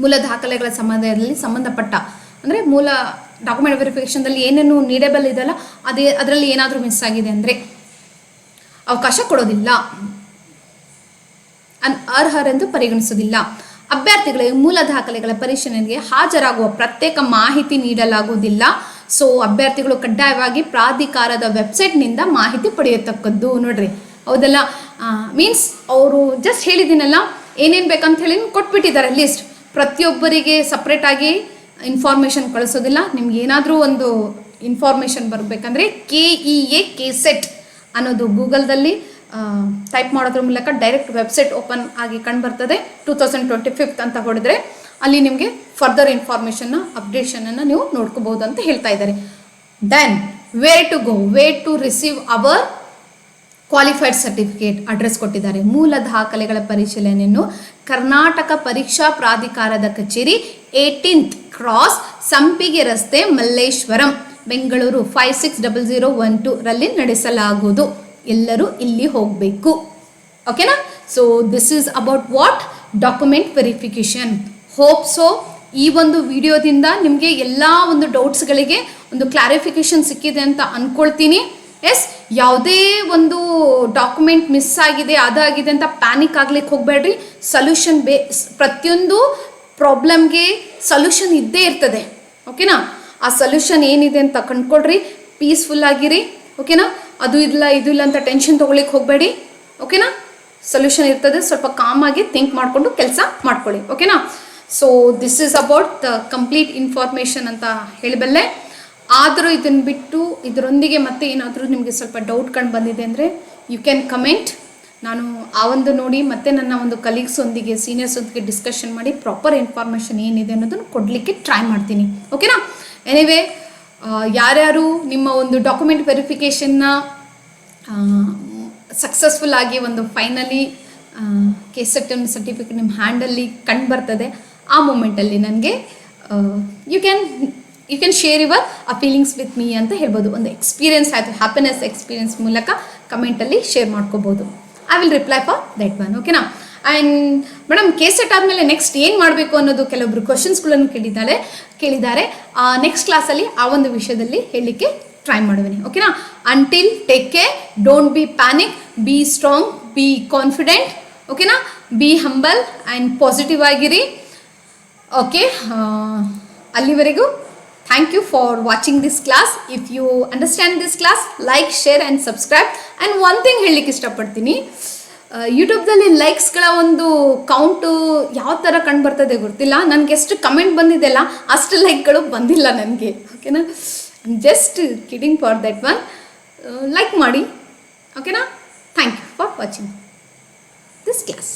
ಮೂಲ ದಾಖಲೆಗಳ ಸಮಯದಲ್ಲಿ ಸಂಬಂಧಪಟ್ಟ ಅಂದರೆ ಮೂಲ ಡಾಕ್ಯುಮೆಂಟ್ ವೆರಿಫಿಕೇಷನ್ದಲ್ಲಿ ಏನೇನು ನೀಡೇಬಲ್ ಇದೆಯಲ್ಲ ಅದರಲ್ಲಿ ಏನಾದರೂ ಮಿಸ್ ಆಗಿದೆ ಅಂದರೆ ಅವಕಾಶ ಕೊಡೋದಿಲ್ಲ, ಅರ್ಹರೆಂದು ಪರಿಗಣಿಸೋದಿಲ್ಲ. ಅಭ್ಯರ್ಥಿಗಳಿಗೆ ಮೂಲ ದಾಖಲೆಗಳ ಪರಿಶೀಲನೆಗೆ ಹಾಜರಾಗುವ ಪ್ರತ್ಯೇಕ ಮಾಹಿತಿ ನೀಡಲಾಗುವುದಿಲ್ಲ. ಸೊ ಅಭ್ಯರ್ಥಿಗಳು ಕಡ್ಡಾಯವಾಗಿ ಪ್ರಾಧಿಕಾರದ ವೆಬ್ಸೈಟ್ನಿಂದ ಮಾಹಿತಿ ಪಡೆಯತಕ್ಕದ್ದು. ನೋಡ್ರಿ, ಹೌದಲ್ಲ, ಮೀನ್ಸ್ ಅವರು ಜಸ್ಟ್ ಹೇಳಿದ್ದೀನಲ್ಲ ಏನೇನು ಬೇಕಂತ ಹೇಳಿ ಕೊಟ್ಬಿಟ್ಟಿದ್ದಾರೆ ಲಿಸ್ಟ್. ಪ್ರತಿಯೊಬ್ಬರಿಗೆ ಸಪ್ರೇಟಾಗಿ ಇನ್ಫಾರ್ಮೇಷನ್ ಕಳಿಸೋದಿಲ್ಲ. ನಿಮ್ಗೆ ಏನಾದರೂ ಒಂದು ಇನ್ಫಾರ್ಮೇಷನ್ ಬರಬೇಕಂದ್ರೆ KEA ಅನ್ನೋದು ಗೂಗಲ್ದಲ್ಲಿ ಟೈಪ್ ಮಾಡೋದ್ರ ಮೂಲಕ ಡೈರೆಕ್ಟ್ ವೆಬ್ಸೈಟ್ ಓಪನ್ ಆಗಿ ಕಂಡುಬರ್ತದೆ. 2025 ಅಂತ ಹೊಡೆದ್ರೆ ಅಲ್ಲಿ ನಿಮಗೆ ಫರ್ದರ್ ಇನ್ಫಾರ್ಮೇಷನ್ನ ಅಪ್ಡೇಷನನ್ನು ನೀವು ನೋಡ್ಕೋಬಹುದು ಅಂತ ಹೇಳ್ತಾ ಇದ್ದಾರೆ. Then where to go, where to receive our qualified certificate address ಕೊಟ್ಟಿದ್ದಾರೆ. ಮೂಲ ದಾಖಲೆಗಳ ಪರಿಶೀಲನೆಯನ್ನು ಕರ್ನಾಟಕ ಪರೀಕ್ಷಾ ಪ್ರಾಧಿಕಾರದ ಕಚೇರಿ 18th ಕ್ರಾಸ್ ಸಂಪಿಗೆ ರಸ್ತೆ, ಮಲ್ಲೇಶ್ವರಂ, ಬೆಂಗಳೂರು 560012 ರಲ್ಲಿ ನಡೆಸಲಾಗುವುದು. ಎಲ್ಲರೂ ಇಲ್ಲಿ ಹೋಗಬೇಕು, ಓಕೆನಾ. So this is about what document verification. Hope so ಈ ಒಂದು ವಿಡಿಯೋದಿಂದ ನಿಮಗೆ ಎಲ್ಲ ಒಂದು ಡೌಟ್ಸ್ಗಳಿಗೆ ಒಂದು ಕ್ಲಾರಿಫಿಕೇಷನ್ ಸಿಕ್ಕಿದೆ ಅಂತ ಅಂದ್ಕೊಳ್ತೀನಿ. ಎಸ್, ಯಾವುದೇ ಒಂದು ಡಾಕ್ಯುಮೆಂಟ್ ಮಿಸ್ ಆಗಿದೆ, ಅದಾಗಿದೆ ಅಂತ ಪ್ಯಾನಿಕ್ ಆಗ್ಲಿಕ್ಕೆ ಹೋಗಬೇಡ್ರಿ. ಸೊಲ್ಯೂಷನ್ ಪ್ರತಿಯೊಂದು ಪ್ರಾಬ್ಲಮ್ಗೆ ಸೊಲ್ಯೂಷನ್ ಇದ್ದೇ ಇರ್ತದೆ, ಓಕೆನಾ. ಆ ಸೊಲ್ಯೂಷನ್ ಏನಿದೆ ಅಂತ ಕಂಡ್ಕೊಳ್ರಿ, ಪೀಸ್ಫುಲ್ ಆಗಿರಿ, ಓಕೆನಾ. ಅದು ಇಲ್ಲ ಇದು ಇಲ್ಲ ಅಂತ ಟೆನ್ಷನ್ ತೊಗೊಳಿಕ್ಕೆ ಹೋಗಬೇಡಿ, ಓಕೆನಾ. ಸೊಲ್ಯೂಷನ್ ಇರ್ತದೆ, ಸ್ವಲ್ಪ ಕಾಮಾಗಿ ಥಿಂಕ್ ಮಾಡಿಕೊಂಡು ಕೆಲಸ ಮಾಡ್ಕೊಳ್ಳಿ, ಓಕೆನಾ. So this is about the complete information ಅಂತ ಹೇಳಬಲ್ಲೆ. ಆದರೂ ಇದನ್ನು ಬಿಟ್ಟು ಇದರೊಂದಿಗೆ ಮತ್ತೆ ಏನಾದರೂ ನಿಮಗೆ ಸ್ವಲ್ಪ ಡೌಟ್ ಕಂಡು ಬಂದಿದೆ ಅಂದರೆ ಯು ಕ್ಯಾನ್ ಕಮೆಂಟ್. ನಾನು ಆ ಒಂದು ನೋಡಿ ಮತ್ತೆ ನನ್ನ ಒಂದು ಕಲೀಗ್ಸ್ ಒಂದಿಗೆ, ಸೀನಿಯರ್ಸ್ ಒಂದಿಗೆ ಡಿಸ್ಕಷನ್ ಮಾಡಿ ಪ್ರಾಪರ್ ಇನ್ಫಾರ್ಮೇಷನ್ ಏನಿದೆ ಅನ್ನೋದನ್ನು ಕೊಡಲಿಕ್ಕೆ ಟ್ರೈ ಮಾಡ್ತೀನಿ, ಓಕೆನಾ. ಎನಿವೇ, ಯಾರ್ಯಾರು ನಿಮ್ಮ ಒಂದು ಡಾಕ್ಯುಮೆಂಟ್ ವೆರಿಫಿಕೇಷನ್ನ ಸಕ್ಸಸ್ಫುಲ್ ಆಗಿ ಒಂದು ಫೈನಲಿ KCET ಸರ್ಟಿಫಿಕೇಟ್ ನಿಮ್ಮ ಹ್ಯಾಂಡಲ್ಲಿ ಕಂಡು ಬರ್ತದೆ, ಆ ಮೂಮೆಂಟಲ್ಲಿ ನನಗೆ you can share your feelings with me ಅಂತ ಹೇಳ್ಬೋದು. ಒಂದು ಎಕ್ಸ್ಪೀರಿಯನ್ಸ್ ಆಯಿತು, ಹ್ಯಾಪಿನೆಸ್ ಎಕ್ಸ್ಪೀರಿಯನ್ಸ್ ಮೂಲಕ ಕಮೆಂಟಲ್ಲಿ ಶೇರ್ ಮಾಡ್ಕೋಬೋದು. I will reply for that one, ಓಕೆನಾ. ಆ್ಯಂಡ್ ಮೇಡಮ್, KCET ಆದಮೇಲೆ ನೆಕ್ಸ್ಟ್ ಏನು ಮಾಡಬೇಕು ಅನ್ನೋದು ಕೆಲವೊಬ್ರು ಕ್ವಶನ್ಸ್ಗಳನ್ನು ಕೇಳಿದ್ದಾರೆ. ನೆಕ್ಸ್ಟ್ ಕ್ಲಾಸಲ್ಲಿ ಆ ಒಂದು ವಿಷಯದಲ್ಲಿ ಹೇಳಲಿಕ್ಕೆ ಟ್ರೈ ಮಾಡುವೇನೆ, ಓಕೆನಾ. Until take care, don't be panic, be strong, be confident, ಓಕೆನಾ. ಬಿ ಹಂಬಲ್ ಆ್ಯಂಡ್ ಪಾಸಿಟಿವ್ ಆಗಿರಿ, ಓಕೆ. ಅಲ್ಲಿವರೆಗೂ thank you for watching this class. If you understand this class, like, share and subscribe. And one thing ಹೇಳಲಿಕ್ಕೆ ಇಷ್ಟಪಡ್ತೀನಿ, ಯೂಟ್ಯೂಬ್ದಲ್ಲಿ ಲೈಕ್ಸ್ಗಳ ಒಂದು count ಯಾವ ಥರ ಕಂಡು ಬರ್ತದೆ ಗೊತ್ತಿಲ್ಲ. ನನಗೆ ಎಷ್ಟು ಕಮೆಂಟ್ ಬಂದಿದೆಯಲ್ಲ ಅಷ್ಟು ಲೈಕ್ಗಳು ಬಂದಿಲ್ಲ ನನಗೆ, ಓಕೆನಾ. I am just kidding for that one. Like ಮಾಡಿ, ಓಕೆನಾ. Thank you for watching this class.